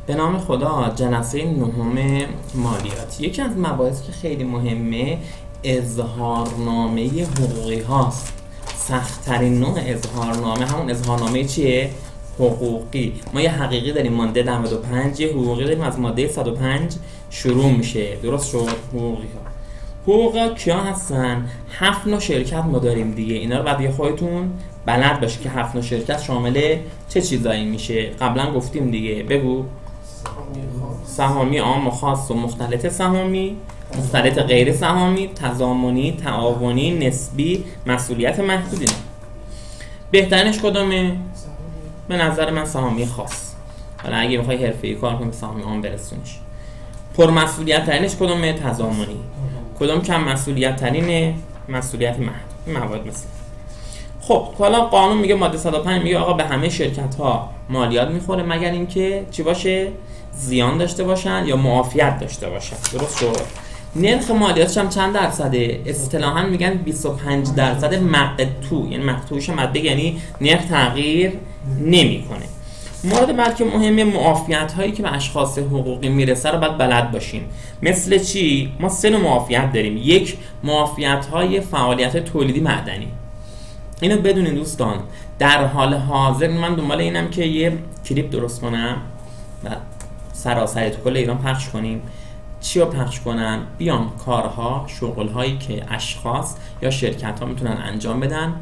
به نام خدا. جلسه نهم مالیات. یکی از مباحث که خیلی مهمه اظهارنامه حقوقی هاست. سخت‌ترین نوع اظهارنامه همون اظهارنامه چیه؟ حقوقی. ما یه حقیقی داریم ماده 95، یه حقوقی داریم از ماده 105 شروع میشه. درست شد؟ حقوقی ها. حقوق کیا هستن؟ 7 نوع شرکت ما داریم دیگه. اینا رو بعد خودتون بلد باشه که 7 نوع شرکت شامل چه چیزایی میشه. قبلا گفتیم دیگه. بگو. سهامی عام و خاص و مختلط سهامی، مختلط غیر سهامی، تضامنی، تعاونی، نسبی، مسئولیت محدودی. بهترینش کدومه؟ به نظر من سهامی خاص. حالا اگه بخوای حرفه‌ای کار کنی به سهامی عام برسونیش. پرمسئولیت ترینش کدومه؟ تضامنی. کدوم کم مسئولیت ترینه؟ مسئولیت محدود. این مواد مثل خب حالا قانون میگه ماده 105 میگه آقا به همه شرکت ها مالیات میخوره مگر اینکه چی باشه؟ زیان داشته باشن یا معافیت داشته باشن. درست شد؟ نرخ مالیاتش هم چند درصده؟ اصطلاحاً میگن 25% مقطوع، یعنی مقطوعش ماده یعنی نرخ تغییر نمیکنه. مورد بعد که مهمه معافیت هایی که به اشخاص حقوقی میرسه رو باید بلد باشیم. مثل چی؟ ما 3 نوع معافیت داریم. یک، معافیت های فعالیت تولیدی معدنی. اینو بدونین دوستان، در حال حاضر من دنبال اینم که یه کلیپ درست کنم و سراسری تو کل ایران پخش کنیم. چی رو پخش کنم؟ بیان کارها، شغلهایی که اشخاص یا شرکت ها میتونن انجام بدن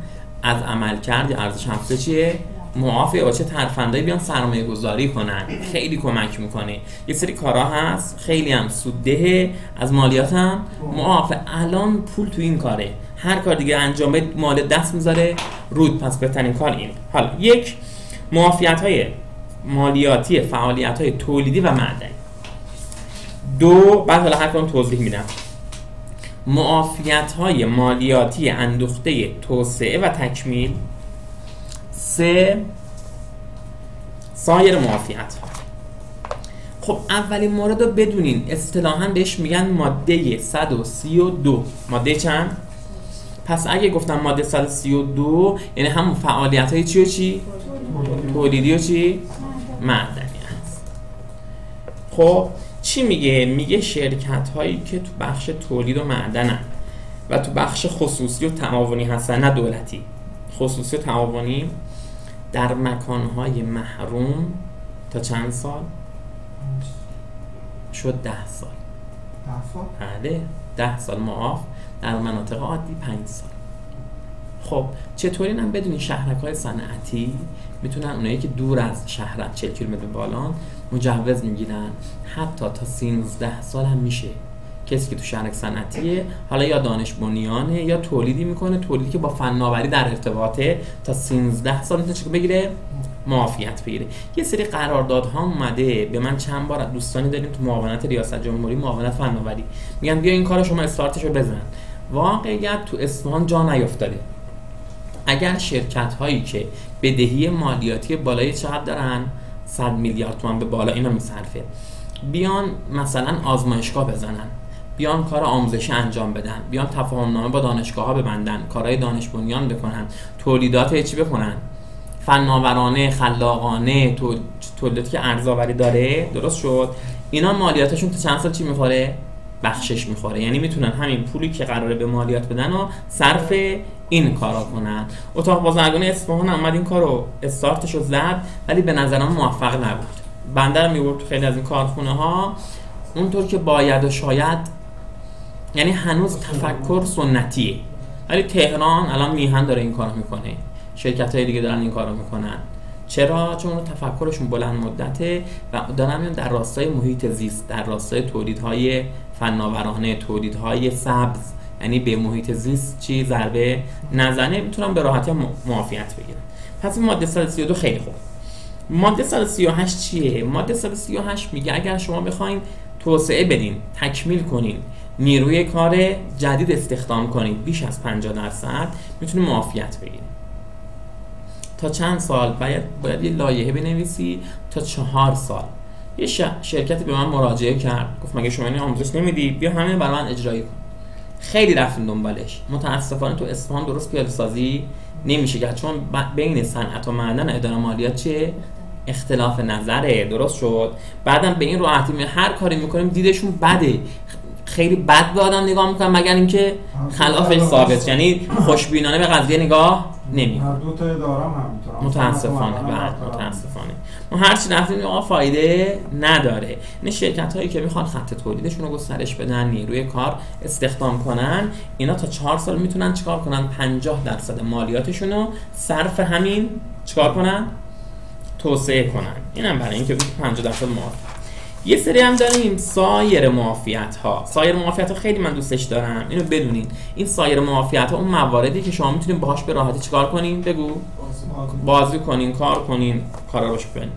از عملکرد یا ارزش افزوده چیه؟ معاف یا چه ترفندایی بیان سرمایه گذاری کنن. خیلی کمک میکنه. یه سری کارها هست خیلی هم سودده، از مالیات هم معاف. الان پول تو این کاره، هر کار دیگه انجام بده مالیات دست میذاره رود. پس بهترین کار اینه. حالا یک، معافیت های مالیاتی فعالیت های تولیدی و معدنی. 2، بعد حالا هر کدوم توضیح میدم. معافیت های مالیاتی اندوخته توسعه و تکمیل. 3، سایر معافیت ها. خب اولین مورد رو بدونین، اصطلاحاً بهش میگن ماده 132. ماده چند؟ پس اگه گفتم ماده 132 یعنی همون فعالیت های چی و چی؟ تولیدی و چی؟ معدنی هست. خب چی میگه؟ میگه شرکت هایی که تو بخش تولید و معدنن و تو بخش خصوصی و تعاونی هستن، نه دولتی، خصوصی و تعاونی، در مکانهای محروم تا چند سال؟ شد 10 سال. 10 سال؟ بله 10 سال معاف. در مناطق عادی 5 سال. خب چطوری هم بدونی شهرک‌های صنعتی میتونن اونایی که دور از شهر 40 کیلومتر بالان مجوز میگیرن، حتی تا 13 سال هم میشه. کسی که تو شهرک صنعتیه، حالا یا دانش بنیانه یا تولیدی میکنه، تولیدی که با فناوری در ارتباطه، تا 13 سال میتونه چیکار بگیره؟ معافیت بگیره. یه سری قراردادها اومده به من چند بار، دوستانی داریم تو معاونت ریاست جمهوری، معاونت فناوری، میگن بیا این کارو شما استارتشو بزن. واقعیت تو اصفهان جا نیافتاده. اگر شرکت هایی که بدهی مالیاتی بالای چقدر دارن؟ 100 میلیارد تومان به بالا اینا میصرفه، بیان مثلا آزمایشگاه بزنن، بیان کار آموزشی انجام بدن، بیان تفاهم نامه با دانشگاه ها ببندن، کارهای دانش بنیان بکنن، تولیدات چی بکنن؟ فناورانه، خلاقانه، تولیداتی که ارزآوری داره. درست شد؟ اینا مالیاتشون تا چند سال چی میخوره؟ بخشش میخوره. یعنی میتونن همین پولی که قراره به مالیات بدن و صرف این کارا کنن. اتاق بازرگانی اصفهان اومد این کارو استارتشو زد، ولی به نظرم موفق نبود. بنده رو میبرد تو خیلی از این کارخونه ها اونطور که باید و شاید، یعنی هنوز تفکر سنتیه. ولی تهران الان میهن داره این کارو میکنه، شرکت‌های دیگه دارن این کارو میکنن. چرا؟ چون تفکرشون بلند مدته و دارن میان در راستای محیط زیست، در راستای تولیدهای فناورانه، تولیدهای سبز، یعنی به محیط زیست چی ضربه نزنه، میتونن به راحتی معافیت بگیرن. پس این ماده 132 خیلی خوب. ماده 138 چیه؟ ماده 138 میگه اگر شما بخواید توسعه بدین، تکمیل کنین، نیروی کار جدید استخدام کنید بیش از 50%، میتونید معافیت بگیرید. تا چند سال؟ باید یه لایحه بنویسی تا 4 سال. یه شرکتی به من مراجعه کرد، گفت مگه شما این آموزش نمیدی؟ بیا همین برای من اجرایی کن. خیلی رفتیم دنبالش. متاسفانه تو اصفهان درست پیاده سازی نمیشه کرد، چون بین صنعت و معدن اداره مالیات چه اختلاف نظره، درست شد. بعدم به این راحتی هر کاری میکنیم دیدشون بده، خیلی بد به آدم نگاه میکنن مگر اینکه خلافش ثابت، یعنی خوشبینانه به قضیه نگاه نمیکنن. هر دو تا دارم همینطور. متاسفانه متاسفانه ما هر چی رفتیم آقا فایده نداره. این شرکت هایی که میخوان خط تولیدشون رو گسترش بدن، نیروی کار استخدام کنن، اینا تا 4 سال میتونن چیکار کنن؟ 50% مالیاتشون رو صرف همین چیکار کنن؟ توسعه کنن. اینم برای اینکه 50% معافیت. یه سری هم داریم سایر معافیت ها. سایر معافیت ها خیلی من دوستش دارم، اینو بدونین. این سایر معافیت ها اون مواردی که شما میتونین باهاش به راحتی چیکار کنین؟ بگو. بازی کنین، کار کنین، کارا روش کنین.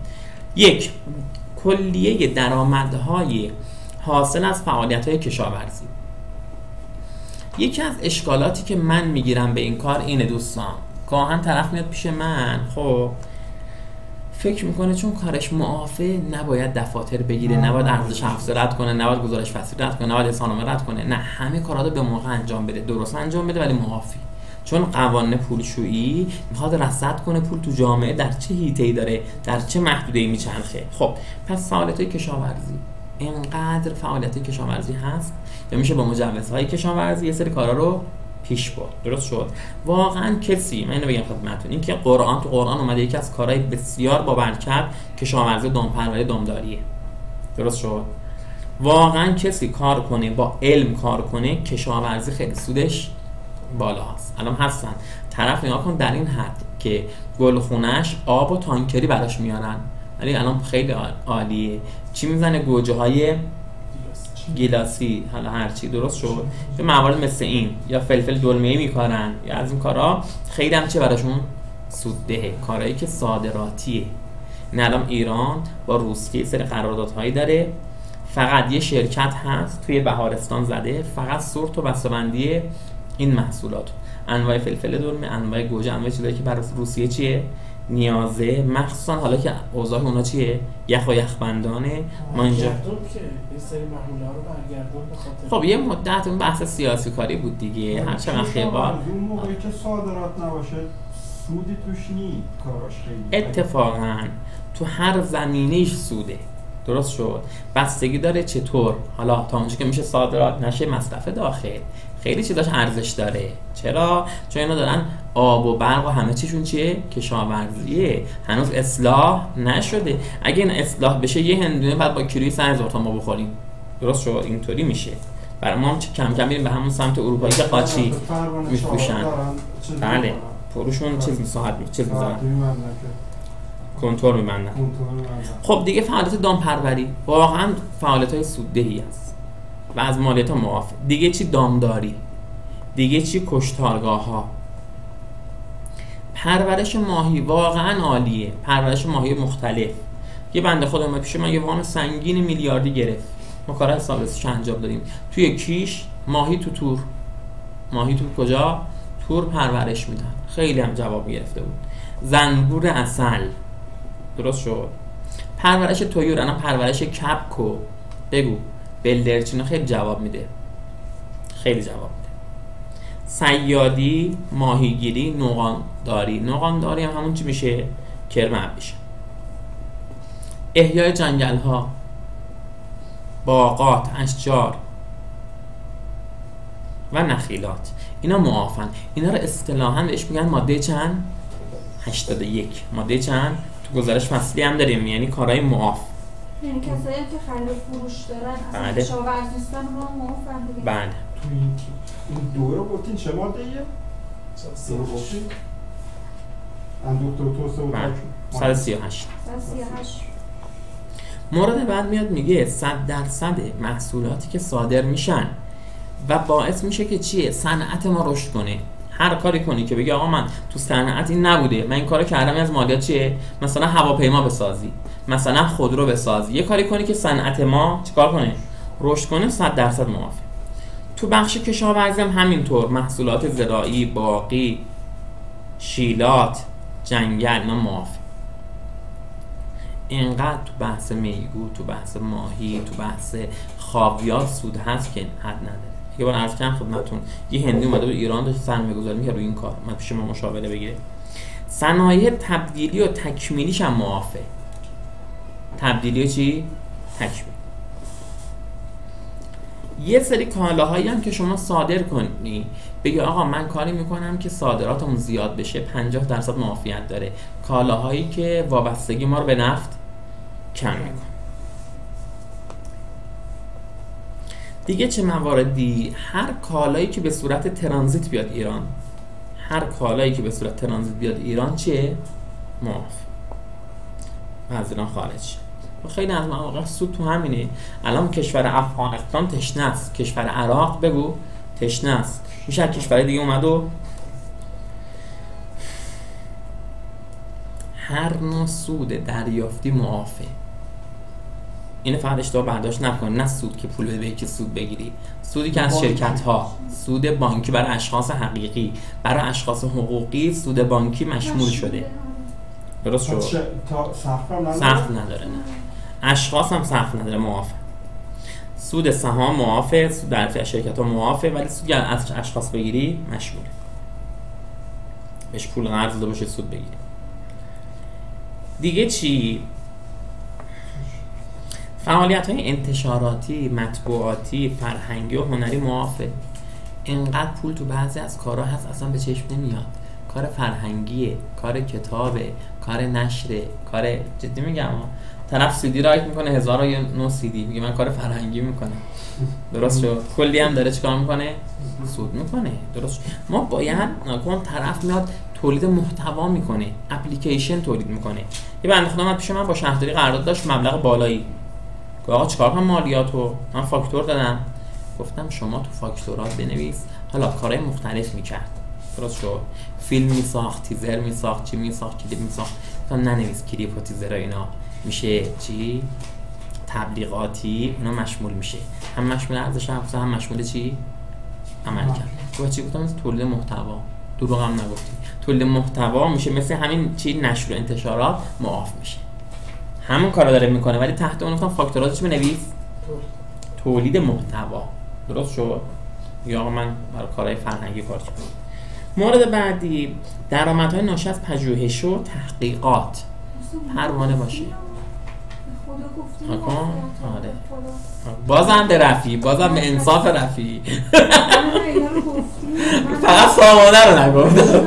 1. کلیه درآمدهای حاصل از فعالیت‌های کشاورزی. یکی از اشکالاتی که من میگیرم به این کار اینه دوستان، گاهن طرف میاد پیش من، خب فکر میکنه چون کارش معافه نباید دفاتر بگیره، نباید ارزش افزوده رد کنه، نباید گزارش فصلی رد کنه، نباید اظهارنامه رد کنه. نه، همه کارا رو به موقع انجام بده، درست انجام بده، ولی معافی. چون قوانین پولشویی میخواد رصد کنه پول تو جامعه در چه حیطه‌ای داره، در چه محدوده‌ای میچرخه. خب پس فعالیت‌های کشاورزی، اینقدر فعالیت کشاورزی هست یا میشه با مجوزهای کشاورزی یه سری کارا رو پیش برد. درست شد. واقعا کسی، من اینو بگم خدمتتون، این که تو قرآن اومده یکی از کارهای بسیار با برکت کشاورزی، دامپروری، دامداریه. درست شد. واقعا کسی کار کنه، با علم کار کنه، کشاورزی خیلی سودش بالاست. الان هستن طرف نگاه کن در این حد که گلخونش آب و تانکری براش میارن، ولی الان خیلی عالیه. چی میزنه؟ گوجه های گیلاسی، حالا هرچی. درست شد. یه موارد مثل این، یا فلفل دلمه‌ای میکارن، یا از این کارا خیلی هم چه براشون سوددهه. کارهایی که صادراتیه. نه الان ایران با روسیه سری قراردادهایی داره، فقط یه شرکت هست توی بهارستان زده، فقط سورت و بسته‌بندی این محصولات، انواع فلفل دلمه، انواع گوجه، انواع چیزایی که برای روسیه چیه نیازه، مخصوصا حالا که اوضاع اونا چیه، یخ و یخبندانه. ما اینجا خب یه مدت اون بحث سیاسی کاری بود دیگه، هر چقدر خیبار اون موقعی که صادرات نباشه سودی توش نیست، کاراش خیلی اتفاقا تو هر زمینه‌اش سوده. درست شد. بستگی داره چطور، حالا تا اونجا که میشه صادرات نشه مصرف داخل، خیلی چیزاش ارزش داره. چرا؟ چون اینا دارن آب و برق و همه چیشون چیه؟ کشاورزیه. هنوز اصلاح نشده. اگه این اصلاح بشه یه هندونه بعد با کیلویی 100,000 تومان ما بخوریم. درست شد. اینطوری میشه. برای ما هم کم کم میریم به همون سمت اروپایی که قاچی میفروشن. بله. فروشون چیز میساعد چیز میذارن. کنتور میبندن. خب دیگه فعالیت دامپروری واقعا فعالیت‌های سوددهی است و از مالیات معاف. دیگه چی؟ دامداری. دیگه چی؟ کشتارگاه‌ها. پرورش ماهی واقعا عالیه. پرورش ماهی مختلف. یه بنده خدا اومد پیش من یه وام سنگین میلیاردی گرفت. ما کارا حسابرسیش انجام دادیم. توی کیش ماهی تو تور. ماهی تو کجا؟ تور پرورش میدن. خیلی هم جواب گرفته بود. زنبور عسل. درست شد. پرورش طیور، الان پرورش کپکو بگو، بلدرچینو خیلی جواب میده. خیلی جواب میده. صیادی، ماهیگیری، نوغانداری. نوغانداری هم همون چی میشه؟ کرم اب میشه. احیای جنگل ها، باغات، اشجار و نخیلات. اینا معافن. اینا رو اصطلاحاً بهش میگن ماده چند؟ 81. ماده چند؟ تو گزارش فصلی هم داریم، یعنی کارهای معاف. یعنی کسایی که خرید فروش دارن اصلا کشاورزی نیستن رو معافن دیگه. بله. تو این دو رو گفتین چه ماده ایه؟ دو رو گفتین؟ اندوکتور توسعه و تاک 138. 138. مورد بعد میاد میگه 100% محصولاتی که صادر میشن و باعث میشه که چیه؟ صنعت ما رشد کنه. هر کاری کنی که بگی آقا من تو صنعت این نبوده، من این کارو کردم، از مالیات چیه؟ مثلا هواپیما بسازی، مثلا خودرو بسازی، یه کاری کنی که صنعت ما چیکار کنه؟ رشد کنه. 100% موافق. تو بخش کشاورزی هم همینطور، محصولات زراعی، باغی، شیلات، جنگل، اینا موافق. اینقدر تو بحث میگو، تو بحث ماهی، تو بحث خاویار سود هست که حد نداره. یه بار عرض کردم خدمتتون، یه هندی اومده بود ایران داشت سرمایه‌گذاری می‌کرد روی این کار، من پیش ما مشاوره بگیره. صنایع تبدیلی و تکمیلیش هم معافه. تبدیلی و چی؟ تکمیل. یه سری کالاهایی هم که شما صادر کنی، بگی آقا من کاری میکنم که صادراتمون زیاد بشه، 50% معافیت داره. کالاهایی که وابستگی ما رو به نفت کم میکنه. دیگه چه مواردی؟ هر کالایی که به صورت ترانزیت بیاد ایران، هر کالایی که به صورت ترانزیت بیاد ایران چیه؟ معاف. از ایران خارج. خیلی از مواقع سود تو همینه. الان کشور افغانستان تشنه است، کشور عراق بگو تشنه است، میشه کشور دیگه اومد و هر نوع سود دریافتی معافه. اینو فقط اشتباه برداشت نکن، نه سود که پول بده که سود بگیری، سودی که از شرکت ها، سود بانکی برای اشخاص حقیقی، برای اشخاص حقوقی سود بانکی مشمول شده. درست شد؟ سقف نداره. نه اشخاص هم سقف نداره، معافه. سود سهام معافه، سود در شرکت ها معافه، ولی سود از اشخاص بگیری مشموله. بهش پول قرض داده باشه سود بگیری. دیگه چی؟ فعالیت‌های انتشاراتی، مطبوعاتی، فرهنگی و هنری معافه. اینقدر پول تو بعضی از کارها هست اصلا به چشم نمیاد. کار فرهنگیه، کار کتابه، کار نشره، کار جدی میگم طرف سیدی رایت میکنه 1009 سیدی، میگه من کار فرهنگی میکنم. درست شد؟ کلی هم داره چیکار میکنه؟ سود میکنه. درست شد؟ ما باید نکن طرف میاد تولید محتوا میکنه، اپلیکیشن تولید میکنه. یه بنده خدا من پیش من با شهرداری قرارداد داشت مبلغ بالایی. گفت آقا چیکار کنم مالیاتو؟ من فاکتور دادم. گفتم شما تو فاکتورات بنویس. حالا کارهای مختلف میکرد. درست شد؟ فیلم میساخت، تیزر میساخت، چی میساخت، کلیپ میساخت. گفتم ننویس کلیپ و تیزر اینا میشه چی؟ تبلیغاتی، اینا مشمول میشه. هم مشمول ارزش افزوده، هم مشمول چی؟ عمل کرد. گفت چی گفتم؟ تولید محتوا. دروغ هم نگفتی. تولید محتوا میشه مثل همین چی نشر و انتشارات معاف میشه. همون کارا داره میکنه ولی تحت اون گفتم فاکتوراتش بنویس تولید محتوا. درست شد؟ یا آقا من برای کارهای فرهنگی کار کردم. مورد بعدی درآمدهای ناشی از پژوهش و تحقیقات. پروانه باشه. آره. بازم به رفی، بازم به انصاف رفی. فقط سامانه رو نگفتم.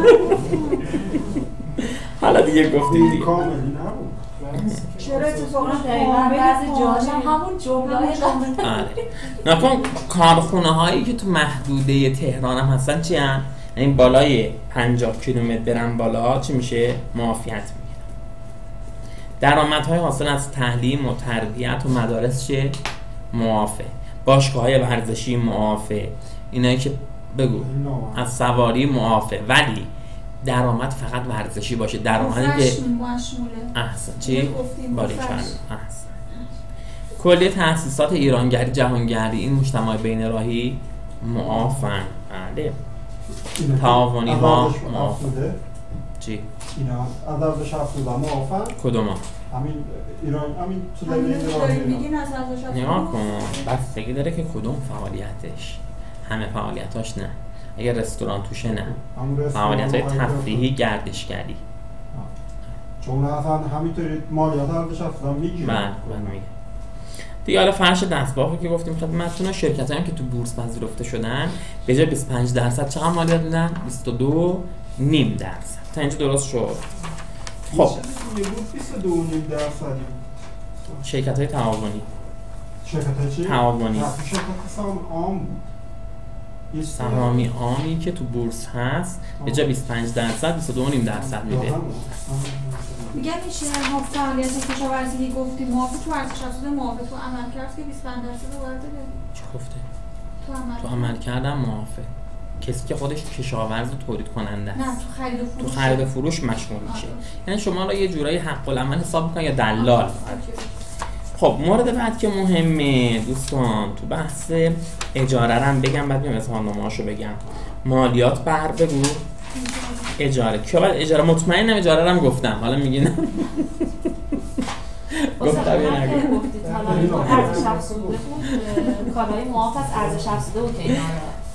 حالا دیگه گفتی دیگه. چرا اتفاقا بعضی جاهاش همون جمله‌های آره. نکن کارخونه هایی که تو محدوده تهران هم هستن چی هن؟ یعنی بالای 50 کیلومتر برن بالا چی میشه؟ معافیت میگیرن. درآمدهای حاصل از تعلیم و تربیت و مدارس چه؟ معافه. باشگاه‌های ورزشی معافه. اینایی که بگو از سواری معافه، ولی درآمد فقط ورزشی باشه. درآمدی که مشموله. احسن چی؟ باریکلا. احسن. کلیه تأسیسات ایرانگری، جهانگری، این مجتمع بین راهی معافن. بله. تعاونی ها معافن. چی؟ اینا عددش افزوده معافن؟ کدوم ها؟ همین ایران، همین تو میگین از ازش نگاه کن بستگی داره که کدوم فعالیتش. همه فعالیتاش نه. اگر رستوران توشه نه. فعالیت‌های تفریحی، گردشگری. چون اصلا همینطوری مالیات ارزش افزوده میگیره. من میگم. دیگه حالا فرش دستبافی که گفتیم خدمتتون، شرکتایی هم که تو بورس پذیرفته شدن به جای 25% چقدر مالیات میدن؟ 22.5%. تا اینجا درست شد. خب یه بود 22.5%. شرکت‌های تعاونی. شرکت‌های چی؟ تعاونی. شرکت سهام عام بود. سهامی عامی که تو بورس هست به جای 25% 22.5% میده. میگم این شرکت‌ها فعالیت کشاورزی گفتی معافی تو ارزش افزوده معافی تو عمل کرد که 25% وارد بده. چی گفته؟ تو عمل کردن معافه. کسی که خودش کشاورز و تولید کننده است. نه تو خرید و فروش. تو خرید و فروش مشمول میشه. یعنی شما را یه جورایی حق العمل حساب می‌کنن یا دلال. خب مورد بعد که مهمه دوستان تو بحث اجاره هم بگم، بعد میام اظهارنامه‌اشو بگم. مالیات بر بگو اجاره. که بعد اجاره مطمئنم اجاره هم گفتم. حالا میگین گفتم یا نگفتید. حالا ارزش افزوده بود، کارهای معاف از ارزش افزوده بود که اینا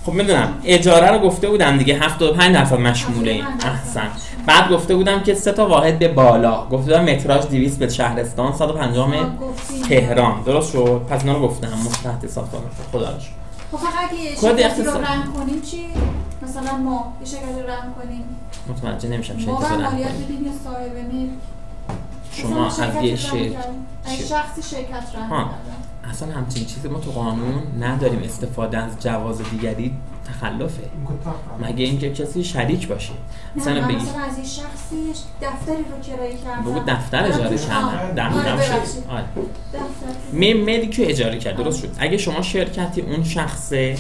خب میدونم اجاره رو گفته بودم دیگه 75% مشموله این. احسن. بعد گفته بودم که 3 تا واحد به بالا، گفته بودم متراژ 200 به شهرستان، 150 تهران. درست شد؟ پس اینا رو گفتم تحت ساختمان. خدا رو شکر. خب فقط یه شرکتی رو رنگ کنیم چی؟ مثلا ما یه شرکتی رو رنگ کنیم متوجه نمیشم شرکت رو رو رنگ مالیات کنیم. بدیم یا صاحب ملک؟ شما از یه شخصی شرکت رنگ کردن. اصلا همچین چیزی ما تو قانون نداریم. استفاده از جواز دیگری تخلفه، مگه اینکه کسی شریک باشه. مثلا از این شخصی دفتری رو کرایه کرده، بگو دفتر اجاره کردن. ملک رو اجاره کرد. درست شد. اگه شما شرکتی اون شخصه،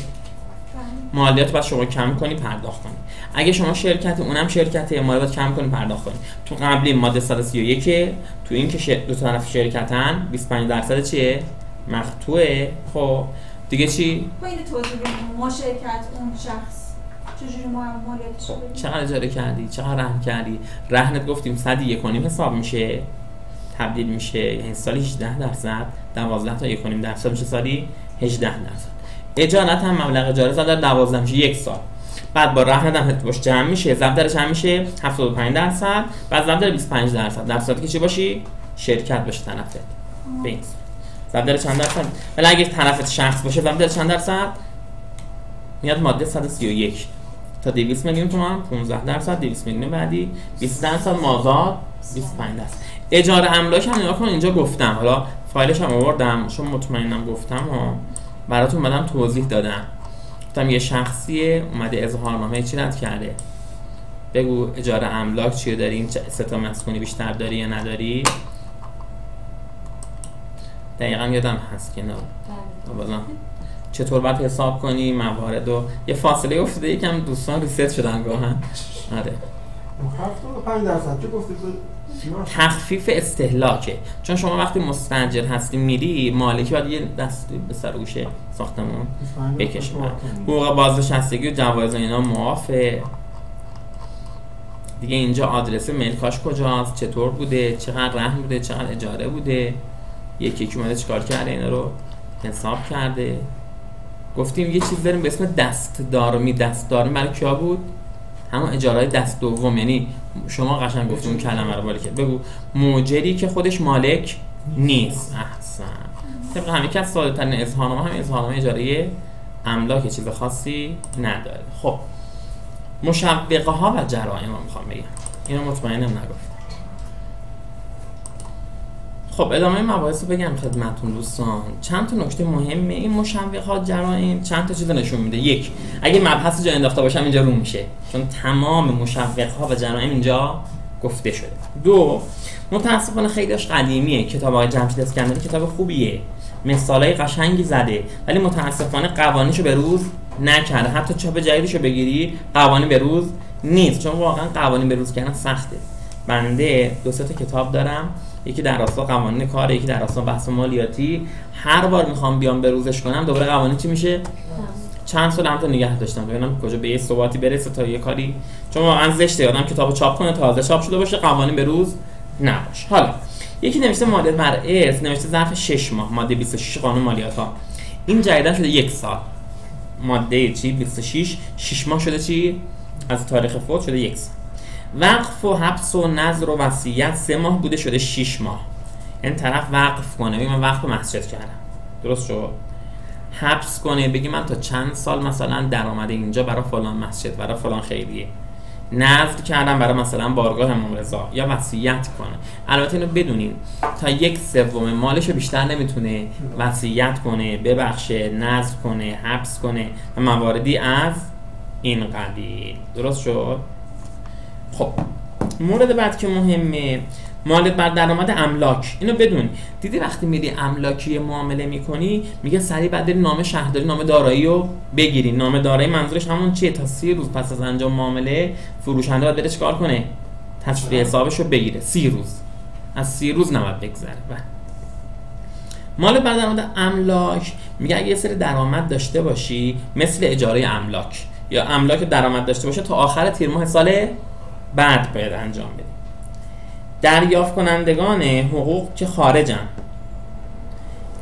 مالیات باید شما کم کنی پرداخت کنی. اگه شما شرکتی اونم شرکته، مالیات کم کنی پرداخت کنی. تو قبلی ماده 131 تو این که دو طرف شرکتن 25% چیه؟ مقطوعه. خب دیگه چی؟ با این توضیح بدیم ما شرکت اون شخص چجوری ما مالیاتش رو بدیم؟ چقدر اجاره کردی؟ چقدر رهن کردی؟ رهنت گفتیم 101.5 حساب میشه، تبدیل میشه، یعنی سالی 18%، 12 تا 1.5% میشه سالی 18%. اجارت هم مبلغ اجاره زاد در 12 میشه 1 سال. بعد با رهن هم باش جمع میشه، ضرب در چند میشه 75%، بعد ضرب در 25%. در صورتی که چی باشی؟ شرکت باشه طرفت. ببین ضرب در چند درصد؟ ولی اگه طرفت شخص باشه ضرب در چند درصد؟ میاد ماده 131 تا 200 میلیون تومان 15%، 200 میلیون بعدی 20% مازاد 25%. اجاره املاک هم نگاه کن اینجا گفتم، حالا فایلش هم آوردم چون مطمئنم گفتم ها، براتون بعدم توضیح دادم. گفتم یه شخصیه اومده اظهارنامه چی رد کرده، بگو اجاره املاک چیه داری، 3 تا مسکونی بیشتر داری یا نداری. دقیقا یادم هست که نه اولا چطور باید حساب کنی موارد و یه فاصله افتاده یکم دوستان ریست شدن گاهن. آره 75% چه گفتید؟ تخفیف استهلاکه، چون شما وقتی مستاجر هستی میری مالکی باید یه دستی به سر گوشه ساختمون بکشه. حقوق بازنشستگی و جواز اینا معافه دیگه. اینجا آدرس ملکاش کجاست، چطور بوده، چقدر رهن بوده، چقدر اجاره بوده، یکی اومده چیکار کرده اینا رو حساب کرده. گفتیم یه چیز داریم به اسم دستدارمی. دستدارمی برای کیا بود؟ همون اجاره‌های دست دوم. یعنی شما قشنگ گفتیم اون کلمه رو که بگو موجری که خودش مالک نیست. احسن. طبق همین که از ساده ترین اظهارنامه هم اظهارنامه اجاره املاک چیز خاصی نداره. خب مشوقه ها و جرائم رو میخوام بگم، اینو مطمئنم نگفتم. خب ادامه مباحث رو بگم خدمتتون دوستان. چند تا نکته مهمه این مشوقات جرائم چند تا چیز نشون میده. یک، اگه مبحث جا انداخته باشم اینجا رو میشه چون تمام مشوقها و جرائم اینجا گفته شده. دو، متاسفانه خیلیش قدیمیه. کتاب آقای جمشید اسکندری کتاب خوبیه، مثالای قشنگی زده، ولی متاسفانه قوانینشو به روز نکرده. حتی چاپ جدیدشو بگیری قوانین به روز نیست، چون واقعا قوانین به روز کردن سخته. بنده 2-3 تا کتاب دارم، یکی در راستا قوانین کار، یکی در راستا بحث مالیاتی. هر بار میخوام بیام به روزش کنم دوباره قوانین چی میشه؟ چند سال هم تا نگه داشتم ببینم کجا به یه ثباتی برسه تا یه کاری، چون واقعا زشته آدم کتابو چاپ کنه تازه چاپ شده باشه قوانین به روز نباشه. حالا یکی نوشته مالیات بر ارث، نوشته ظرف 6 ماه، ماده 26 قانون مالیات ها. این جدیدا شده 1 سال. ماده چی 26 6 ماه شده چی؟ از تاریخ فوت شده 1 سال. وقف و حبس و نذر و وصیت 3 ماه بوده شده 6 ماه. این طرف وقف کنه بگی من وقف مسجد کردم، درست شد؟ حبس کنه بگی من تا چند سال مثلا درآمد اینجا برای فلان مسجد، برای فلان خیریه. نذر کردم برای مثلا بارگاه امام رضا، یا وصیت کنه. البته اینو بدونین تا 1/3 مالشو بیشتر نمیتونه وصیت کنه، ببخشه، نذر کنه، حبس کنه و مواردی از این قبیل. درست شد؟ خب مورد بعد که مهمه مالیات بر درآمد املاک. اینو بدون، دیدی وقتی میری املاکی معامله میکنی میگه سریع بعد بری نامه شهرداری نامه دارایی رو بگیری. نامه دارایی منظورش همون چیه؟ تا 30 روز پس از انجام معامله فروشنده باید بره چیکار کنه؟ تصفیه حسابش رو بگیره. 30 روز، از 30 روز نباید بگذره. مالیات بر درآمد املاک میگه اگه یه سری درآمد داشته باشی مثل اجاره املاک یا املاک درآمد داشته باشه تا آخر تیر ماه سال بعد باید انجام بدی. دریافت کنندگان حقوق که خارجن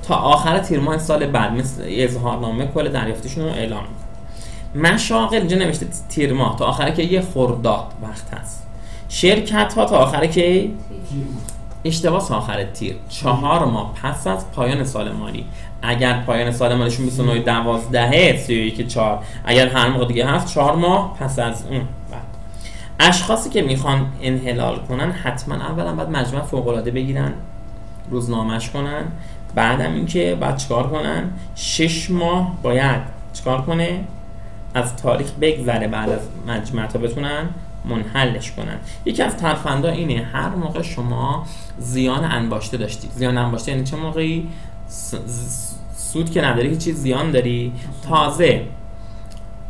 تا آخر تیر ماه سال بعد مثل اظهارنامه کل دریافتشون رو اعلام می‌کنن. مشاغل اینجا نوشته تیر ماه تا آخره که یه خرداد وقت هست. شرکت ها تا آخره که اشتباه تا آخر تیر 4 ماه پس از پایان سال مالی. اگر پایان سال مالیشون 29/12 31/4 اگر هر موقع دیگه هست 4 ماه پس از اون. اشخاصی که میخوان انحلال کنن حتما اولا باید مجموع فوق‌العاده بگیرن، روزنامه‌اش کنن، بعدم اینکه بعد چیکار کنن 6 ماه باید چیکار کنه از تاریخ بگذره بعد از مجمع تا بتونن منحلش کنن. یکی از ترفندا اینه هر موقع شما زیان انباشته داشتی. زیان انباشته یعنی چه موقعی؟ سود که نداری هیچ چیز زیان داری. تازه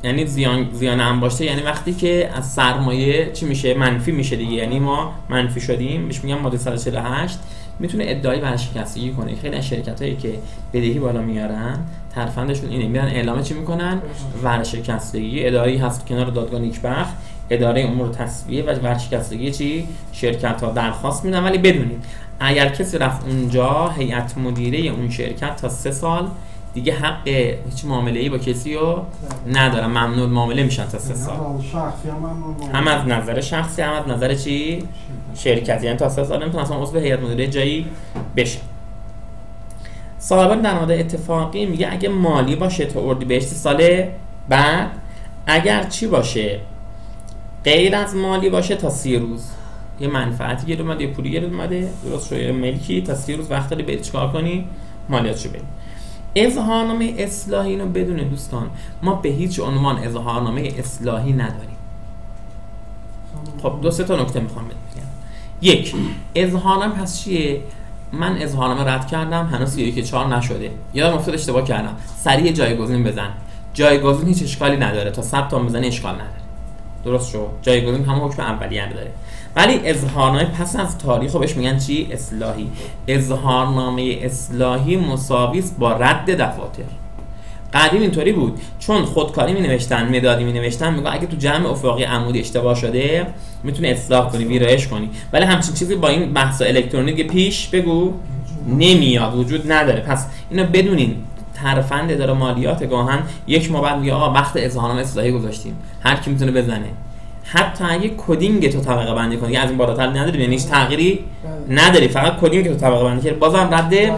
یعنی زیان انباشته یعنی وقتی که از سرمایه چی میشه؟ منفی میشه دیگه. یعنی ما منفی شدیم، بهش میگم ماده 148. میتونه ادعای ورشکستگی کنه. خیلی از شرکتایی که بدهی بالا میارن ترفندشون اینه، میرن اعلام چی میکنن؟ ورشکستگی. ادعایی هست کنار دادگاه نیکبخت، اداره امور تصفیه و ورشکستگی چی؟ شرکت ها درخواست میدن. ولی بدونید اگر کسی رفت اونجا هیئت مدیره اون شرکت تا 3 سال دیگه حق هیچ معامله‌ای با کسی رو ندارن، ممنوع معامله میشن تا 3 سال. هم از نظر شخصی هم از نظر چی؟ شرکتی. یعنی تا 3 سال نمیتونن اصلا عضو هیئت مدیره جایی بشن. صاحبان درآمد اتفاقی میگه اگه مالی باشه تا اردیبهشت سال بعد، اگر چی باشه؟ غیر از مالی باشه تا 30 روز. یه منفعتی گیر اومده، یه پولی گیر اومده، درست شده ملکی، تا 30 روز وقت داری برید چیکار کنی؟ مالیاتشو بدی. اظهارنامه اصلاحی اینو بدونه دوستان، ما به هیچ عنوان اظهارنامه اصلاحی نداریم. خب 2-3 تا نکته میخوام بگم. 1. اظهارنامه پس چیه؟ من اظهارنامه رد کردم هنوز 31/4 نشده، یادم افتاد اشتباه کردم، سریع جایگزین بزن. جایگزین هیچ اشکالی نداره، تا ثبت هم بزنی اشکال نداره. درست شد؟ جایگزین هم حکم اولیه داره. ولی اظهارنامه پس از تاریخ بهش میگن چی؟ اصلاحی. اظهارنامه اصلاحی مساوی است با رد دفاتر. قدیم اینطوری بود، چون خودکاری می نوشتن، مدادی می نوشتن، میگه اگه تو جمع افقی عمودی اشتباه شده میتونه اصلاح کنی، ویرایش کنی. ولی همچین چیزی با این بحث الکترونیک پیش بگو نمیاد، وجود نداره. پس اینو بدونین. ترفند اداره مالیات گاهن 1 ماه بعد میگه آقا وقت اظهارنامه اصلاحی گذاشتیم، هر کی میتونه بزنه. حتی اگه کدینگ تو طبقه بندی کنی از این بالاتر نداری، یعنی هیچ تغییری نداری، فقط کدینگ تو طبقه بندی کردی بازم رده.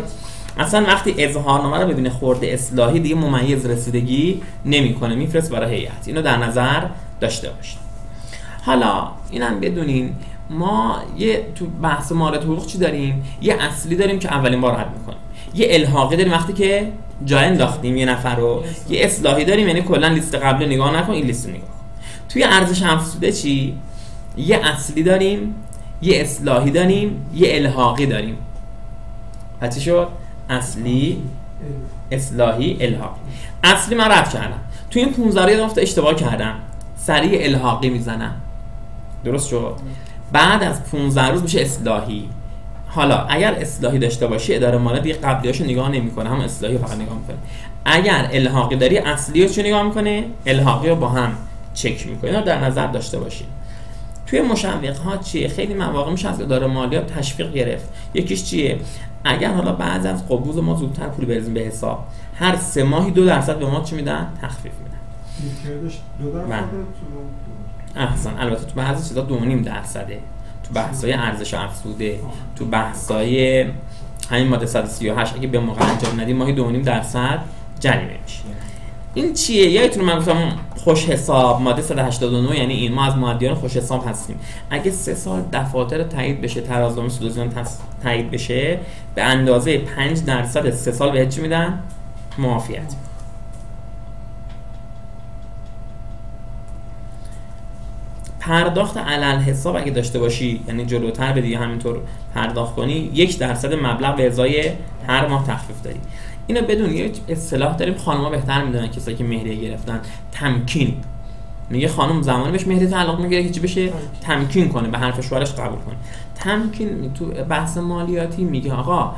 اصلا وقتی اظهارنامه رو بدون خورده اصلاحی دیگه ممیز رسیدگی نمیکنه، میفرست برای هیئت. اینو در نظر داشته باشید. حالا اینم بدونین ما یه تو بحث مهارت حقوق چی داریم؟ یه اصلی داریم که اولین بار رد میکنیم، یه الحاقی داریم وقتی که جای انداختیم یه نفر رو، یه اصلاحی داریم یعنی کلا لیست قبل نگاه نکن، این لیست نگاه. توی ارزش افزوده چی؟ یه اصلی داریم، یه اصلاحی داریم، یه الحاقی داریم. چی شد؟ اصلی، اصلاحی، الحاقی. اصلی من رد کردم، توی این 15 رو یه دفعه اشتباه کردم، سریع الحاقی میزنم. درست شد؟ بعد از 15 روز میشه اصلاحی. حالا اگر اصلاحی داشته باشی اداره مالیات دیگه قبلیاشو نگاه نمیکنه، هم اصلاحی فقط نگاه میکنه. اگر الحاقی داری اصلی رو چه نگاه میکنه؟ الحاقی رو با هم چک میکنه. اینا در نظر داشته باشید. توی مشوق ها چیه؟ خیلی مواقع میشه از اداره مالیات تشویق گرفت. یکیش چیه؟ اگر حالا بعضی از قبوض ما زودتر پول بریزیم به حساب، هر 3 ماهی 2% به ما چی میدن؟ تخفیف میدن. احسن. البته تو بعضی چیزا 2.5%، تو بحث‌های ارزش افزوده، تو بحث‌های همین ماده 138 اگه به موقع انجام ندی ماهی 2.5% جریمه میشه. این چیه؟ یادتونه من گفتم خوش حساب ماده 189، یعنی این ما از مؤدیان خوش حساب هستیم. اگه 3 سال دفاتر تایید بشه، ترازنامه سود و زیان تایید بشه، به اندازه 5% 3 سال بهت چی میدن؟ معافیت. پرداخت علل حساب اگه داشته باشی، یعنی جلوتر بدی همینطور پرداخت کنی، 1% مبلغ به ازای هر ماه تخفیف داری. اینو بدون یه اصطلاح داریم خانم‌ها بهتر میدونن، کسایی که مهریه گرفتن، تمکین. میگه خانم زمانی بهش مهریه تعلق میگیره که چی بشه؟ تمکین کنه، به حرف شوهرش قبول کنه. تمکین تو بحث مالیاتی میگه آقا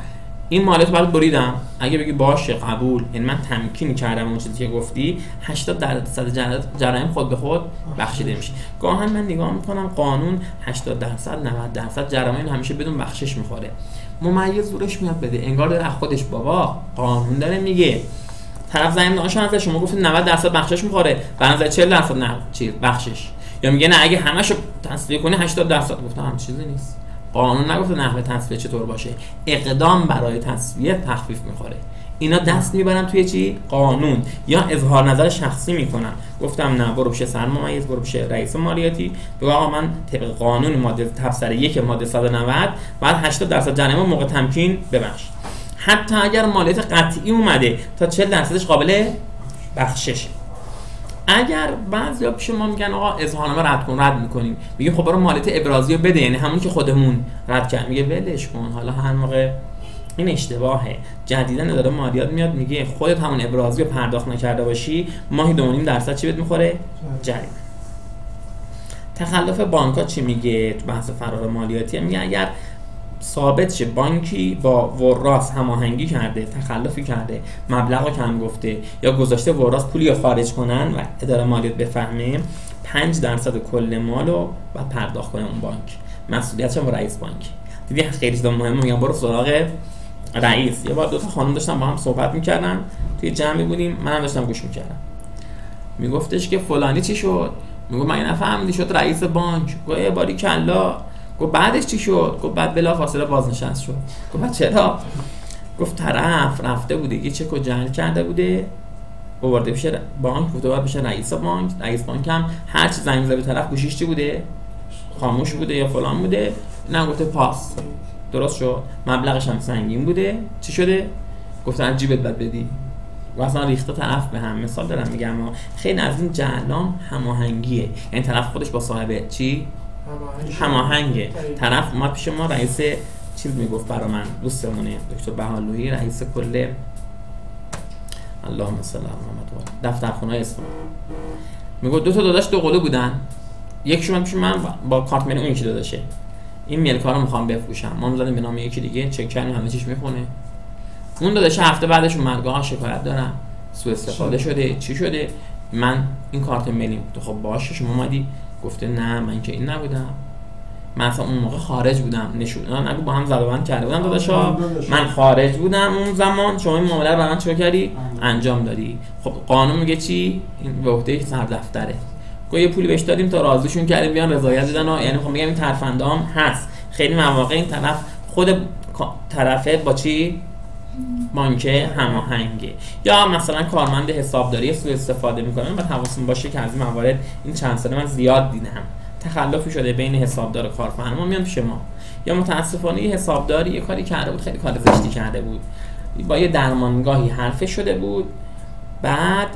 این مالیات برات بریدم، اگه بگی باشه قبول، یعنی من تمکین کردم اون چیزی که گفتی، 80% جرایم خود به خود بخشیده میشه. گاهن من نگاه میکنم قانون 80% 90% جرایم همیشه بدون بخشش میخوره. ممیز زورش میاد بده، انگار داره از خودش بابا قانون داره میگه طرف زمین داشت از شما گفتید 90% بخشش میخوره، برنامه 40% نه چیز بخشش، یا میگه نه اگه همه‌شو تصفیه کنی 80%. گفتم هم چیزی نیست. قانون نگفته نحوه تصفیه چطور باشه. اقدام برای تصفیه تخفیف میخوره. اینا دست میبرن توی چی؟ قانون، یا اظهار نظر شخصی میکنن. گفتم نه برو بشه سرمایه‌ممیز، برو بشه رئیس مالیاتی، بگو آقا من طبق قانون ماده تبصره 1 ماده 190 بعد 80% جریمه موقع تمکین ببخش. حتی اگر مالیات قطعی اومده تا 40%ش قابل بخششه. اگر بعضیا پیش ما میگن آقا اظهارنامه رد کن، رد میکنیم، میگیم خب برو مالیات ابرازی رو بده، یعنی همون که خودمون رد کردیم. میگه ولش کن، حالا هر موقع این اشتباهه. جدیداً اداره مالیات میاد میگه خودت همون ابرازی رو پرداخت نکرده باشی ماهی 2.5% چی بهت میخوره؟ جریمه. تخلف بانک‌ها چی میگه تو بحث فرار مالیاتی؟ میگه اگر ثابت شه بانکی با وراث هماهنگی کرده، تخلفی کرده، مبلغو کم گفته یا گذاشته وراث پولی خارج کنن و اداره مالیات بفهمه، 5% کل مالو بعد پرداخت کنه اون بانک. مسئولیتش هم رئیس بانک. دیدی خیلی چیزا مهمه، میگم برو سراغ رئیس. یه بار دو تا خانم داشتن با هم صحبت میکردن، توی جمعی بودیم، منم داشتم گوش میکردم. میگفتش که فلانی چی شد؟ میگه من نفهمیدی شد رئیس بانک. گفت باری کلا. گفت بعدش چی شد؟ گفت بعد بلافاصله بازنشست شد. گفت چرا؟ گفت طرف رفته بوده یه چکو جعل کرده بوده، آورده بشه بانک، گفته باید بشه رئیس بانک. رئیس بانک هم هر چی زنگ زده به طرف گوشیش چی بوده؟ خاموش بوده یا فلان بوده. نه گفته پاس. درست شد. مبلغش هم سنگین بوده. چی شده؟ گفتن جیبت بعد بدی. و اصلا ریخته طرف به هم. مثال دارم میگم خیلی از این جعلام هماهنگیه، یعنی طرف خودش با صاحب چی هماهنگه. طرف اومد پیش ما، رئیس چیز میگفت برا من، دوستمونه دکتر بهالویی، رئیس کل اللهم صل علی محمد دفترخونه اصفهان، میگفت دو تا داداش دو قلو بودن، یکیشون پیش من با کارت ملی، اون یکی داداشه این ملکا رو میخوام بفروشم، ما میذاریم به نام یکی دیگه، چک کردیم همه چیش میخونه. اون داداش هفته بعدش اومد گفت شکایت دارم، سوء استفاده شده، چی شده؟ من این کارت ملی. تو خب باشه شما اومدی؟ گفته نه من که این نبودم، من اصلا اون موقع خارج بودم، نشون نگو با هم زبان کرده بودم داداشا، من خارج بودم اون زمان، شما این معامله رو برام چیکار کردی؟ انجام دادی. خب قانون میگه چی؟ این به عهده سردفتره. گفت یه پولی بهش دادیم تا راضیشون کردیم بیان رضایت بدن، یعنی میخوام بگم این ترفندام هست. خیلی مواقع این طرف خود طرفه با چی؟ بانک هماهنگه. یا مثلا کارمند حسابداری سوء استفاده میکنه. بعد حواستون باشه که از این موارد این چند ساله من زیاد دیدم، تخلفی شده بین حسابدار و کارفرما، میان پیش ما. یا متاسفانه یه حسابداری یه کاری کرده بود، خیلی کار زشتی کرده بود، با یه درمانگاهی حرفش شده بود، بعد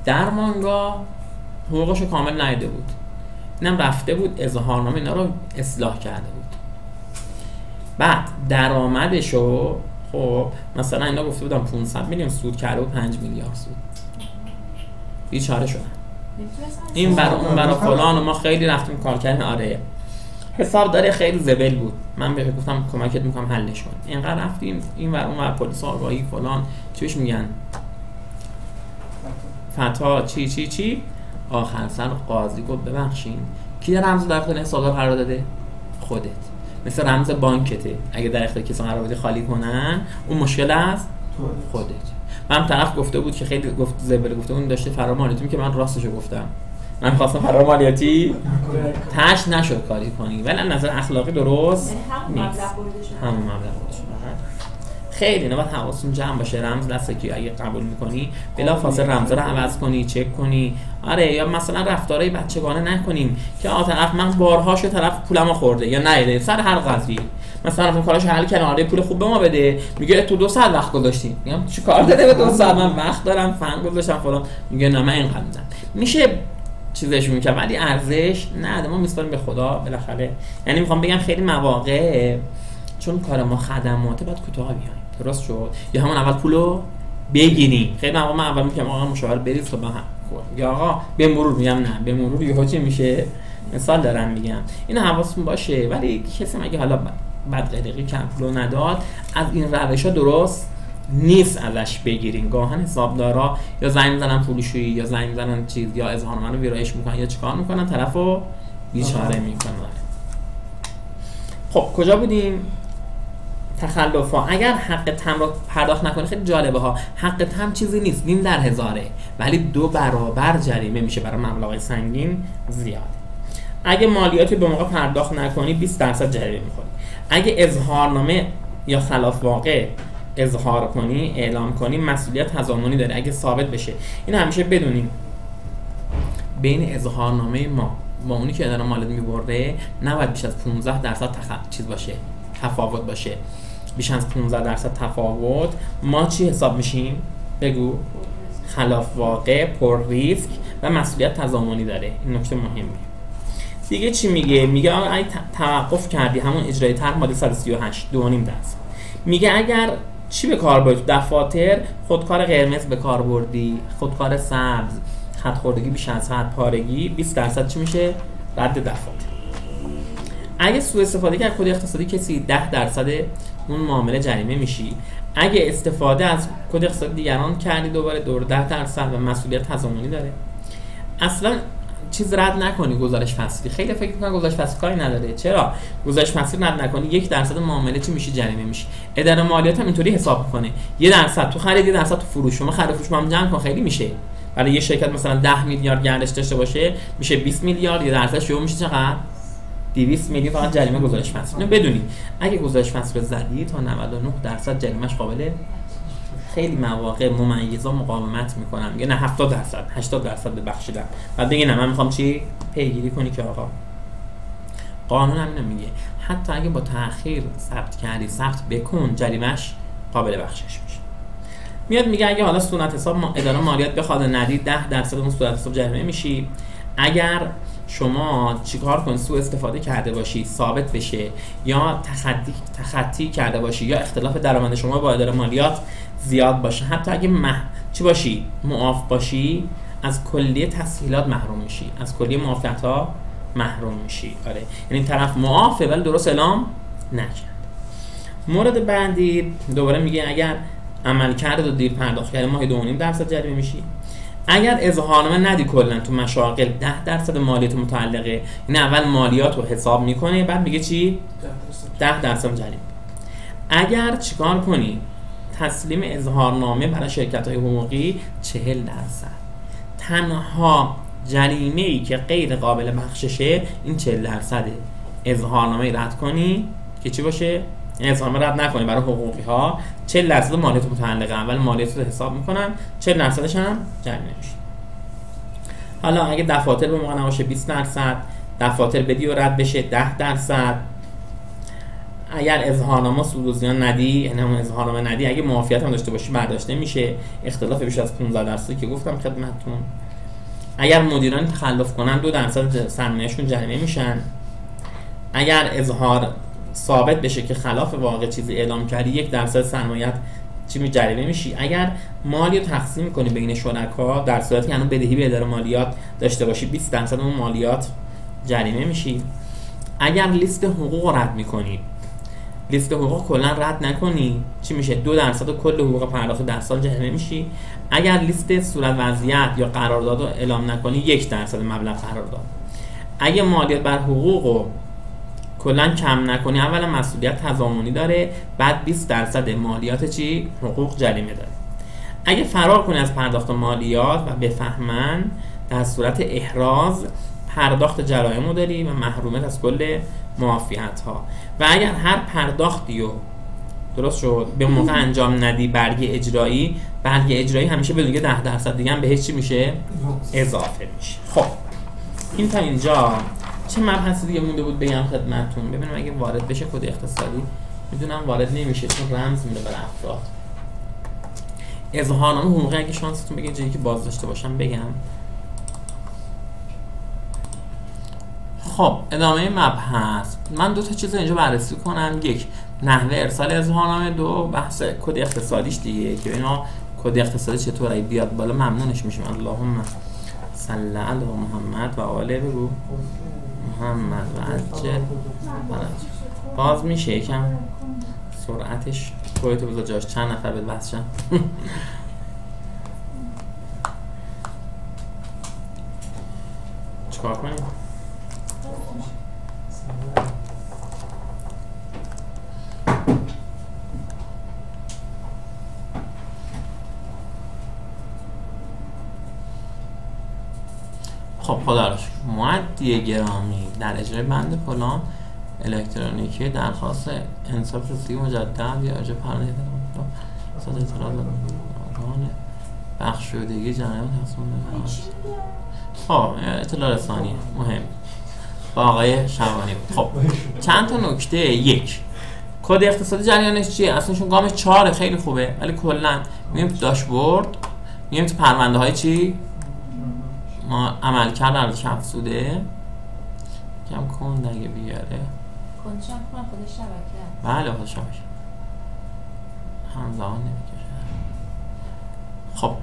درمانگاه حقوقشو کامل ندیده بود، اینم رفته بود اظهارنامه اینا رو اصلاح کرده بود. بعد درآمدشو خب مثلا اینا گفته بودم 500 میلیون سود کرده و 5 میلیارد سود. بیچاره شدن. این برا اون برا فلان و ما خیلی رفتیم کار کردیم. آره حسابداری خیلی زبل بود، من بهش گفتم کمکت میکنم حلش کن. اینقدر رفتیم این ور اون ور، پلیس آگاهی فلان، چیش میگن فتا چی آخر سر قاضی گفت ببخشید کی رمز در اختیار حسابدار قرار داده؟ خودت. مثل رمز بانکته، اگه در اختیار کسی قرار بدی خالی کنن اون مشکل است خودت. من طرف گفته بود که خیلی گفت زبل گفته اون داشته فرار مالیاتی که من راستشو گفتم، من خواستم فرار مالیاتی تاش نشد کاری کنی، ولی از نظر اخلاقی درست نیست. همون مبلغ بوده. خیلی اینا باید حواستون جمع باشه. رمز دسته که اگه قبول میکنی بلا فاصله رمز رو عوض کنی، چک کنی. آره یا مثلا رفتارهای بچگانه نکنیم که طرف من بارهاشو طرف پولمو خورده یا نیده سر هر قضیه، مثلا اون کاراشو حل کنه، آره پول خوب به ما بده، میگه تو 2 ساعت وقت گذاشتی، میگم چی کار داره به 2 ساعت، من وقت دارم فن گذاشتم فلان، میگه نه من اینقدر میزنم. میشه چیزش میکنه ولی ارزش نده. ما میسپاریم به خدا بالاخره. یعنی میخوام بگم خیلی مواقع چون کار ما خدماته باید کوتاه بیایم، درست شد، یا همون اول پولو بگیریم. خیلی مواقع من اول میگم آقا مشاور برید تو با هم، یا آقا به مرور، میگم نه به مرور یهو چی میشه. مثال دارم میگم اینو حواستون باشه. ولی کسی مگه حالا بعد قلقی کرد پولو نداد، از این روشا درست نیست ازش بگیرین. گاهن حسابدارا یا زنگ میزنن پولشویی، یا زنگ میزنن چیز، یا اظهارنامه رو ویرایش میکنن، یا چیکار میکنن طرفو بیچاره میکنن. خب کجا بودیم؟ تخلف ها اگر حق تم رو پرداخت نکنی، خیلی جالبه ها، حق تم چیزی نیست، نیم در هزاره، ولی 2 برابر جریمه میشه برای مبلغ سنگین زیاده. اگه مالیاتی به موقع پرداخت نکنی 20% جریمه میخوری. اگه اظهارنامه یا خلاف واقع اظهار کنی، اعلام کنی، مسئولیت تضامنی داره اگه ثابت بشه. این همیشه بدونیم بین اظهارنامه ما با اونی که اداره مالیات میبرده نباید بیش از 15% چیز باشه، تفاوت باشه. بیش از 15% تفاوت ما چی حساب میشیم؟ بگو. خلاف واقع، پر ریسک و مسئولیت تضامنی داره. این نکته مهمه. دیگه چی میگه؟ میگه اگه توقف کردی همون اجرای طرح ماده 138 2.5%. میگه اگر چی به کار بردی؟ دفاتر خودکار قرمز به کار بردی، خودکار سبز، خط خوردگی بیش از حد، پارگی، 20% چی میشه؟ رد دفاتر. اگه سوء استفاده کرد کد اقتصادی کسی 10% اون معامله جریمه میشی. اگه استفاده از کد اقتصادی دیگران کردی دوباره دور 10% و مسئولیت تضامنی داره. اصلا چیز رد نکنی گزارش فصلی. خیلی فکر می‌کنن گزارش فصلی کاری نداره. چرا؟ گزارش فصلی رد نکنی 1% معامله چی میشه؟ جریمه میشه. اداره مالیات هم اینطوری حساب می‌کنه. 1% تو خرید، 1% تو فروش. شما خرید و فروش هم جمع کن، خیلی میشه. برای یه شرکت مثلا 10 میلیارد گردش داشته باشه میشه 20 میلیارد، 1% شو میشه چقدر؟ 200 میلیون فقط جریمه گزارش فصلی. اینو بدونید اگه گزارش فصلی زدی تا 99% جریمهش قابل خیلی مواقع ممیزا مقاومت میکنن، میگه نه 70%، 80% ببخشیدن. بعد بگی نه من میخوام چی؟ پیگیری کنی که آقا قانون همینو میگه حتی اگه با تأخیر ثبت کردی ثبت بکن، جریمهش قابل بخشش میشه. میاد میگه اگه حالا صورت حساب اداره مالیات بخواد ندی 10% اون صورت حساب جریمه میشی. اگر شما چیکار کنی؟ سوء استفاده کرده باشی ثابت بشه، یا تخطی کرده باشی، یا اختلاف درآمد شما با اداره مالیات زیاد باشه، حتی اگه چی باشی؟ معاف باشی، از کلیه تسهیلات محروم میشی، از کلیه معافیت‌ها محروم میشی. آره، یعنی طرف معافه ولی درست اعلام نکرد. مورد بعدی دوباره میگه اگر عملکرد و دیر پرداخت کردی ماهی 2.5% جریمه میشی. اگر اظهارنامه ندی کلا تو مشاغل 10% مالیات متعلقه، این اول مالیات رو حساب میکنه بعد میگه چی؟ 10% جریمه. اگر چیکار کنی؟ تسلیم اظهارنامه برای شرکت‌های حقوقی 40%. تنها جریمه‌ای که غیر قابل بخششه این 40%. اظهارنامه رد کنی که چی باشه؟ اظهارنامه رد نکنی برای حقوقی ها 40% مالیات متعلقه، اول مالیات رو حساب میکنن، 40%ش هم جریمه میشه. حالا اگه دفاتر به موقع نباشه 20%، دفاتر بدی و رد بشه 10%. اگر اظهارنامه سود و زیان ندی، یعنی همون اظهارنامه ندی، اگه معافیت هم داشته باشی برداشته میشه. اختلاف بیش از 15% که گفتم خدمتتون. اگر مدیران تخلف کنن 2% سرمایه‌شون جریمه میشن. اگر اظهار ثابت بشه که خلاف واقع چیزی اعلام کردی 1% سرمایه‌ات چی جریمه میشی. اگر مالی رو تقسیم کنی بین شرکا در صورتی که الان بدهی به اداره مالیات داشته باشی 20% اون مالیات جریمه میشی. اگر لیست حقوق رد میکنی، لیست حقوق کلا رد نکنی چی میشه؟ 2% کل حقوق پرداخت 10 سال جریمه میشی. اگر لیست صورت وضعیت یا قرارداد رو اعلام نکنی 1% مبلغ قرارداد. اگه مالیات بر حقوق کلا کم نکنی اولا مسئولیت تضامنی داره، بعد 20% مالیات چی؟ حقوق جریمه داره. اگه فرار کنی از پرداخت مالیات و بفهمن در صورت احراز پرداخت جرائم داری و محرومیت از کل معافیت ها. و اگر هر پرداختی رو درست شد به موقع انجام ندی برگ اجرایی همیشه بدون که 10% دیگه هم بهش چی میشه؟ اضافه میشه. خب این تا اینجا. چه مبحثی دیگه مونده بود بگم خدمتتون؟ ببینم اگه وارد بشه کد اقتصادی، میدونم وارد نمیشه چون رمز میده برای افراد. اظهارنامه حقوقی اگه شانستون بگه جایی که باز داشته باشم بگم. خب ادامه مبحث. من 2 تا چیز اینجا بررسی کنم. 1 نحوه ارسال اظهارنامه، 2 بحث کد اقتصادیش دیگه که اینا کد اقتصادی چطوره بیاد بالا ممنونش میشیم. اللهم صل علی محمد و آله بگو محمد و عجل باز میشه یکم سرعتش خودتو بذار جاش. چند نفر بهت بحث شن؟ چیکار کنیم؟ خب خدا رو شکر. مودی گرامی در اجرای بند فلان الکترونیکی درخواست انصاف رسیدگی مجدد یا ارجاع پرونده صد اطلاعات ارگان بخشودگی جنایت تصمیم خب اطلاع رسانی مهم با آقای شعبانی بود. خب چند تا نکته. یک، کد اقتصادی جریانش چیه؟ اصلاًشون گام 4 خیلی خوبه، ولی کلا میایم تو داشبورد، میایم تو پرونده های چی؟ ما عملکرد ارزش افزوده کم کن اگه بیاره کنشم کنم خودش شبکه. بله خودش شبکه همزمان نمیکشه. خب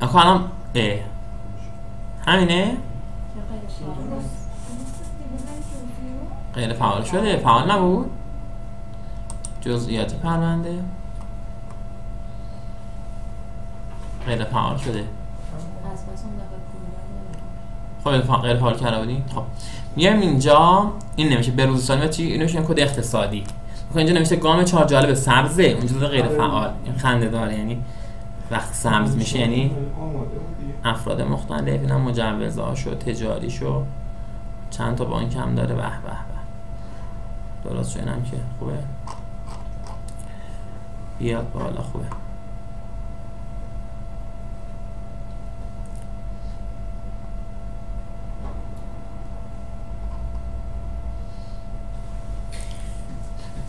اکو الان همینه؟ غیر فعال شده؟ فعال نبود؟ جزئیات پرونده غیر فعال شده. خب غیر فعال کرده بودیم. خب میایم اینجا این نمیشه به روز ثانی چی؟ اینو میشه کد اقتصادی. اینجا نمیشه گام 4 جالب سبزه، اونجا غیر فعال. این خنده داره، یعنی وقتی سبز میشه یعنی افراد مختلف، اینا مجوزهاشو تجاریشو چند تا بانک هم داره. به به به درست شو. اینم که خوبه بیاد بالا. خوبه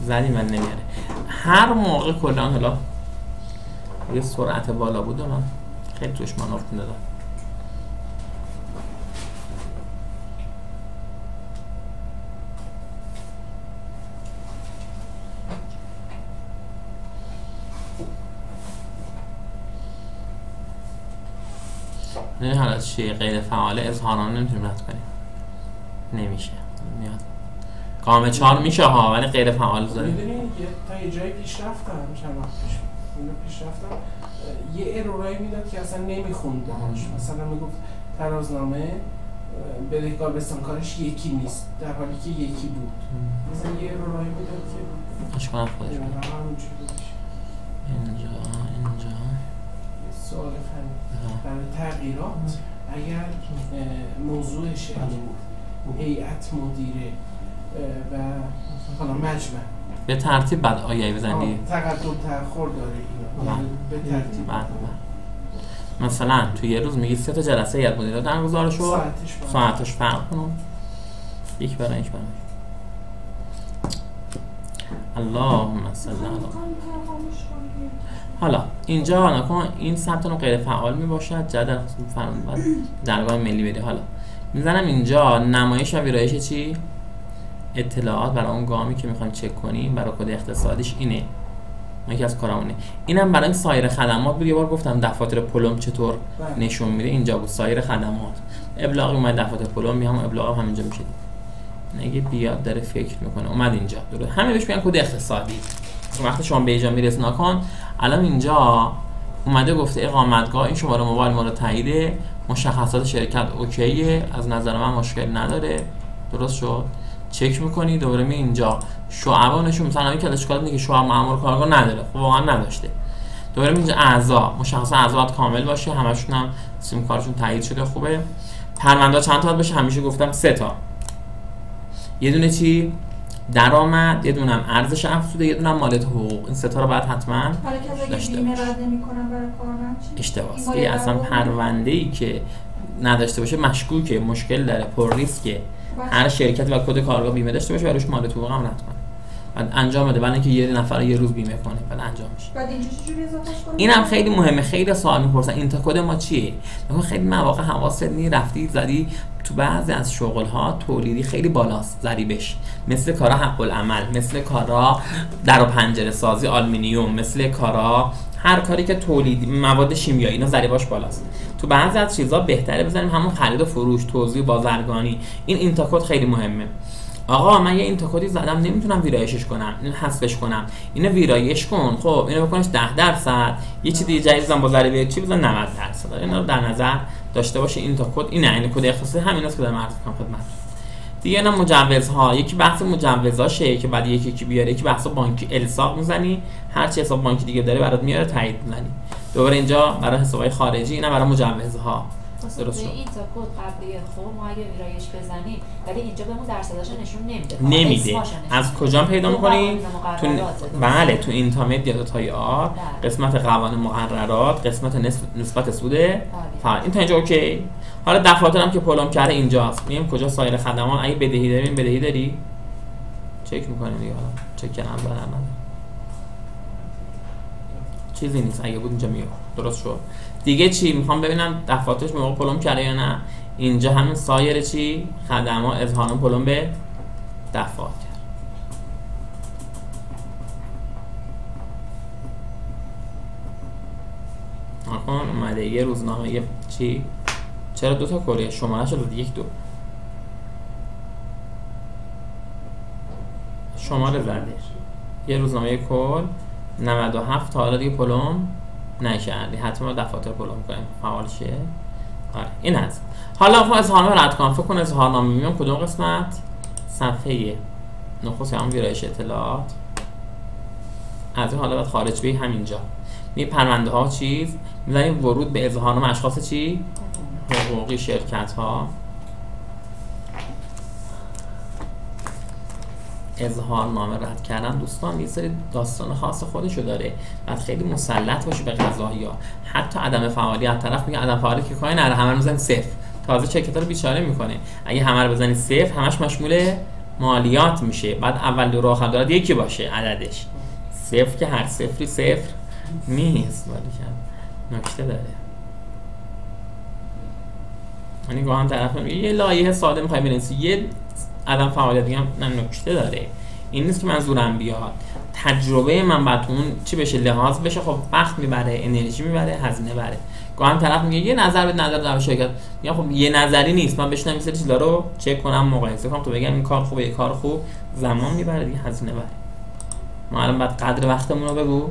زدی من نمیاره. هر موقع کلا حالا یه سرعت بالا بود و من خیلی توش مانور دادم. نه حالت چیه؟ غیر فعاله اظهارانه نمیتونیم رد کنیم. نمیشه. میاد گام 4 میشه ها، ولی غیر فعال داریم. میدونی تا یه جایی پیش رفتم چند وقت پیش اینو پیش رفتم یه ارورایی میداد که اصلا نمیخوندهاش. مثلا میگفت ترازنامه بدهکار بستانکارش یکی نیست در حالی که یکی بود. مثلا یه ارورایی میداد که اشکال خودش بود. اینجا یه سوال فنی برای تغییرات اگر موضوعش هیئت مدیره و حالا مجمع به ترتیب بعد آیه بزنی تقدم تأخر داره اینا به ترتیب مثلا تو یه روز میگی 3 تا جلسه هیئت مدیره برگزار شد، ساعتش فرق کنم یک برای یک برای اللهم صل علی. حالا اینجا نکن این ثبت نام غیر فعال می باشد جدل فرمان درگاه ملی بده. حالا میزنم اینجا نمایش و ویرایش چی؟ اطلاعات برای اون گامی که میخوایم چک کنیم برای کد اقتصادیش اینه. یکی از کارامونه. اینم برای سایر خدمات بود. یه بار گفتم دفاتر پلم چطور نشون میده. اینجا بود سایر خدمات. ابلاغی اومد دفاتر پلم می هم ابلاغ هم اینجا میشه. نگه بیاد داره فکر میکنه اومد اینجا. درست. همه بهش میگن کد اقتصادی. وقتی شما به اینجا میرس نکن. الان اینجا اومده گفته اقامتگاه این شماره موبایل ما رو تایید، مشخصات شرکت اوکیه، از نظر من مشکل نداره. درست شد. چک میکنی دوباره می اینجا شعبا نشون مثلا همین که اشکال اینه که شعب مأمور کارگاه نداره. خب واقعا نداشته. دوباره اینجا اعضا مشخصا اعضا کامل باشه، همشون هم سیم کارتشون تایید شده. خوبه. پرونده چند تا بشه؟ همیشه گفتم 3 تا. یه دونه چی؟ درآمد، یه دونه هم ارزش افزوده، یه دونه هم مالیات حقوق. این 3 تا رو باید حتما داشته بیمه رد نمی‌کنن برای کارمند اشتباهه. این اصلا پرونده‌ای که نداشته باشه مشکوکه، مشکل داره، پر ریسکه. هر شرکتی باید کد کارگاه بیمه داشته باشه، براش مالیات حقوق هم رد کنه. بعد انجام بده، بعد اینکه یه نفر یه روز بیمه کنه، بعد انجام میشه. بعد اینجا چجوری اضافهش کنیم؟ اینم خیلی مهمه. خیلی سوال میپرسن این تا کد ما چیه؟ مثلا خیلی مواقع حواست نی رفتی زدی تو بعضی از شغل‌ها تولیدی خیلی بالاست ضریبش، مثل کارا حق العمل، مثل کارا در و پنجره سازی آلومینیوم، مثل کارا هر کاری که تولیدی مواد شیمیایی اینا ضریبش بالاست. تو بعضی از چیزا بهتره بزنیم همون خرید و فروش، توزیع، بازرگانی. این اینتاکد خیلی مهمه. آقا من یه اینتاکدی زدم نمیتونم ویرایشش کنم، اینو حذفش کنم. اینو ویرایش کن. خب اینو بکنش 10%. یه چیز دیگه جدید بزن با ضریب چی بزن 90%. اینا رو در نظر داشته باشه. اینتاکد اینه، این کد اختصاصی همینا که دارم عرض می‌کنم خدمت. دیگه اینا مجوزها، یکی بحث مجوزاشه که بعد یکی بیاره، یکی بحث بانکی الساق میزنی، هر چی حساب بانکی دیگه داره برات میاره تایید میزنی. دوباره اینجا برای حسابای خارجی، اینا برای مجوزها. درست شد. این تا کد قبلی خب ما اگه ویرایش بزنیم ولی اینجا بهمون درصداش نشون نمیده. نمیده. از کجا پیدا می‌کنی؟ بله تو اینترمدیت تای آر، قسمت قوانین مقررات، قسمت نسبت سود فعال. این تا اینجا اوکی. حالا دفاتر هم که پلم کرده اینجاست. میگیم کجا سایر خدمات، اگه بدهی داریم بدهی داری؟ چک می‌کنیم دیگه. حالا چک کردن برام چیزی نیست، اگه بود اینجا میاد. درست شد. دیگه چی میخوام ببینم دفاترش موقع پلم کرده یا نه. اینجا همین سایر چی خدمات اظهارنامه پلم به دفاتر. آقا اومده یه روزنامه یه چی؟ چرا دو تا کلیه؟ شماره شد یک دو شماره زده. یه روزنامه کل 97 تا حالا دیگه پلم نکردی، حتما دفاتر پلم کنیم فعال شه. آره این هست. حالا ما اظهارنامه رد کنم. فکر کن اظهارنامه میام کدوم قسمت؟ صفحه نخست همون ویرایش اطلاعات. از این حالا باید خارج بی همینجا می پرونده ها چیز میذاریم ورود به اظهارنامه اشخاص چی؟ حقوقی شرکت ها. اظهارنامه رد کردن دوستان یه سری داستان خاص خودشو داره. بعد خیلی مسلط باشی به قضایا. حتی عدم فعالیت طرف میگه عدم فعالیت که کاری نره، همه رو بزنید صفر. تازه شرکت رو بیچاره میکنه. اگه همه رو بزنید صفر همش مشمول مالیات میشه. بعد اول دو آخر دارد یکی باشه عددش. صفر که هر صفری صفر نیست. ولی نکته داره. یعنی گاهی طرف میگه یه لایحه ساده میخوای بنویسی، یه عدم فعالیت دیگه هم نکته داره. این نیست که منظورم بیاد. تجربه من بعد اون چی بشه لحاظ بشه. خب وقت میبره، انرژی میبره، هزینه بره. گاهی طرف میگه یه نظر به نظر در شرکت. میگم خب یه نظری نیست، من بشینم این سری چیزا رو چک کنم، مقایسه کنم، تو بگم این کار خوبه یه کار خوب، زمان میبره دیگه، هزینه بره. ما الان بعد قدر وقتمون رو بگو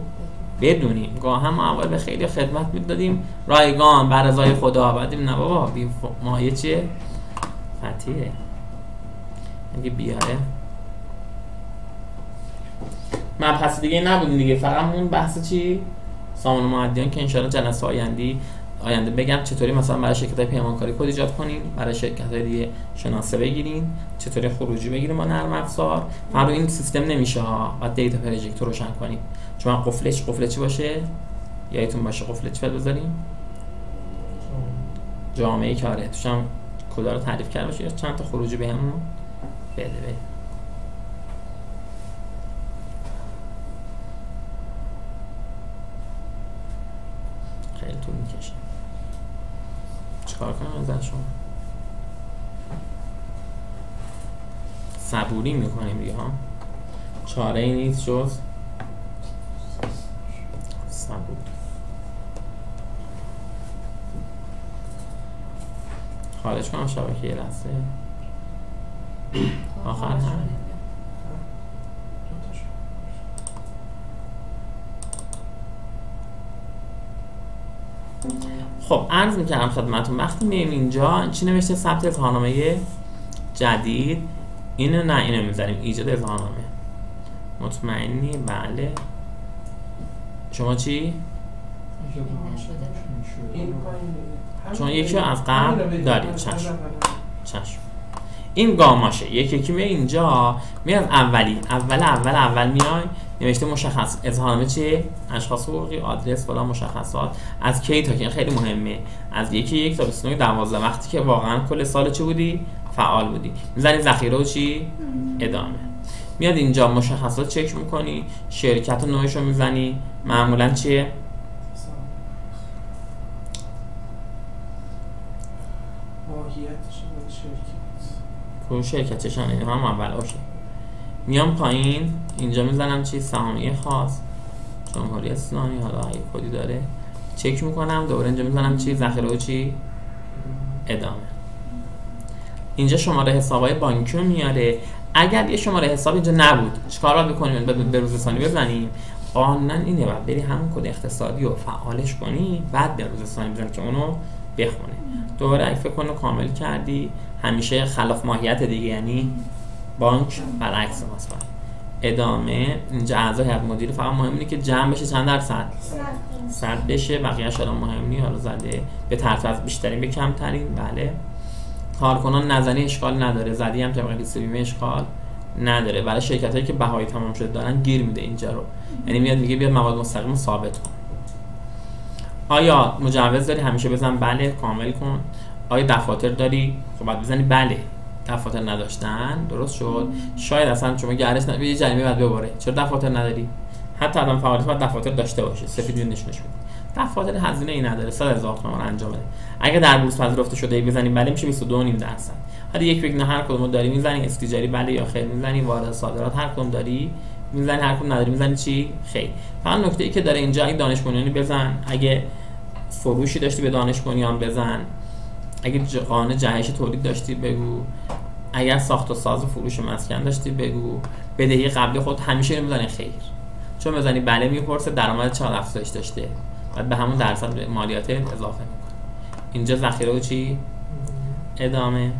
بدونیم. گاه هم اول به خیلی خدمت میدادیم رایگان بر رضای خدا، بعدیم نه بابا بی مایه چیه؟ فتیه. اگه بیاره مبحث دیگه نبود دیگه، فقط مون بحث چی؟ سامان معدیان که انشاءالله جلسه آینده بگم چطوری مثلا برای شرکت‌های پیمانکاری کد ایجاد کنیم، برای شرکت‌های دیگه شناسه بگیریم، چطوری خروجی بگیریم با نرم افزار. فقط این سیستم نمیشه ها، بعد دیتا پروژکتور روشن کنیم. چون قفل چی باشه؟ یادتون باشه قفل چی بذاریم؟ جامعه کاره. توش هم کدا رو تعریف کرده باشه، چند تا خروجی بهمون بده. خیلی طول میکشه. چیکار کنم از شما؟ صبوری میکنیم دیگه ها. چاره ای نیست جز صبور. خارج کنم شبکه یه لحظه. آخر هم خب عرض میکردم خدمتون وقتی میایم اینجا چی نوشته؟ ثبت اظهارنامه جدید. اینو نه اینو میذاریم ایجاد اظهارنامه. مطمئنی؟ بله. شما چی؟ چون یکی از قبل دارید. چشم. این گاماشه. یکی میاد اینجا میاد اول میای نوشته مشخص اظهارنامه چیه؟ اشخاص حقوقی، آدرس، فلان مشخصات. از کی تا کی؟ خیلی مهمه. از 1 تا 29/12 وقتی که واقعا کل سال چه بودی؟ فعال بودی. میزنی ذخیره و چی؟ ادامه. میاد اینجا مشخصات چک میکنی، شرکت و نوعش رو میزنی، معمولا چیه؟ شرکت چشان این هم اول. اوکی. میام پایین اینجا میزنم چی؟ سهامی خاص جمهوری اسلامی، حالا اگه کدی داره چک میکنم. دوباره اینجا میزنم چی؟ ذخیره و چی؟ ادامه. اینجا شماره حسابای بانکی رو میاره. اگر یه شماره حساب اینجا نبود چیکار باید بکنیم؟ به روز ثانی بزنیم. قانونا اینه بعد بری همون کد اقتصادی رو فعالش کنی، بعد به روز ثانی بزنی که اونو بخونه. دوباره اگه فکر کنو کامل کردی همیشه خلاف ماهیت دیگه، یعنی بانک برعکس مثلا ادامه. اینجا اعضای هیئت مدیره فقط مهم اینه که جمع بشه چند درصد؟ 100 بشه. بقیه‌اش الان مهم نیست. حالا زده به ترتیب از بیشترین به کمترین. بله. کارکنان نزنی اشکال نداره، زدی هم طبق لیست بیمه اشکال نداره. برای شرکتایی که بهایی تمام شده دارن گیر میده اینجا رو، یعنی میاد میگه بیا مواد مستقیم ثابت کن. آیا مجوز داری؟ همیشه بزن بله، کامل کن. آیا دفاتر داری؟ خب باید بزنی بله. دفاتر نداشتن، درست شد. شاید اصلا شما گرش نداری، یه جریمه بعد ببره. چرا دفاتر نداری؟ حتی آدم فعالیت باید دفاتر داشته باشه. سفید نشونش بده. دفاتر هزینه ای نداره، 100,000 تومان رو انجام بده. اگه در بورس پذیرفته شده ای بزنی بله میشه 22.5%. حالا یک فکر نه هر کدومو داری میزنی، استیجاری بله یا خیر میزنی، وارد صادرات هر کدوم داری میزنی، هر کدوم نداری میزنی چی؟ خیر. فقط نکته ای که داره اینجا اگه دانش بنیانی بزن، اگه فروشی داشتی به دانش بنیان بزن، اگه قانون جهش تولید داشتی بگو، اگر ساخت و ساز فروش مسکن داشتی بگو، بدهی قبلی خود همیشه اینو بزنی خیر. چون بزنی بله میپرسه درآمد چقدر افزایش داشته، بعد به همون درصد مالیات اضافه میکنه. اینجا ذخیره و چی؟ ادامه.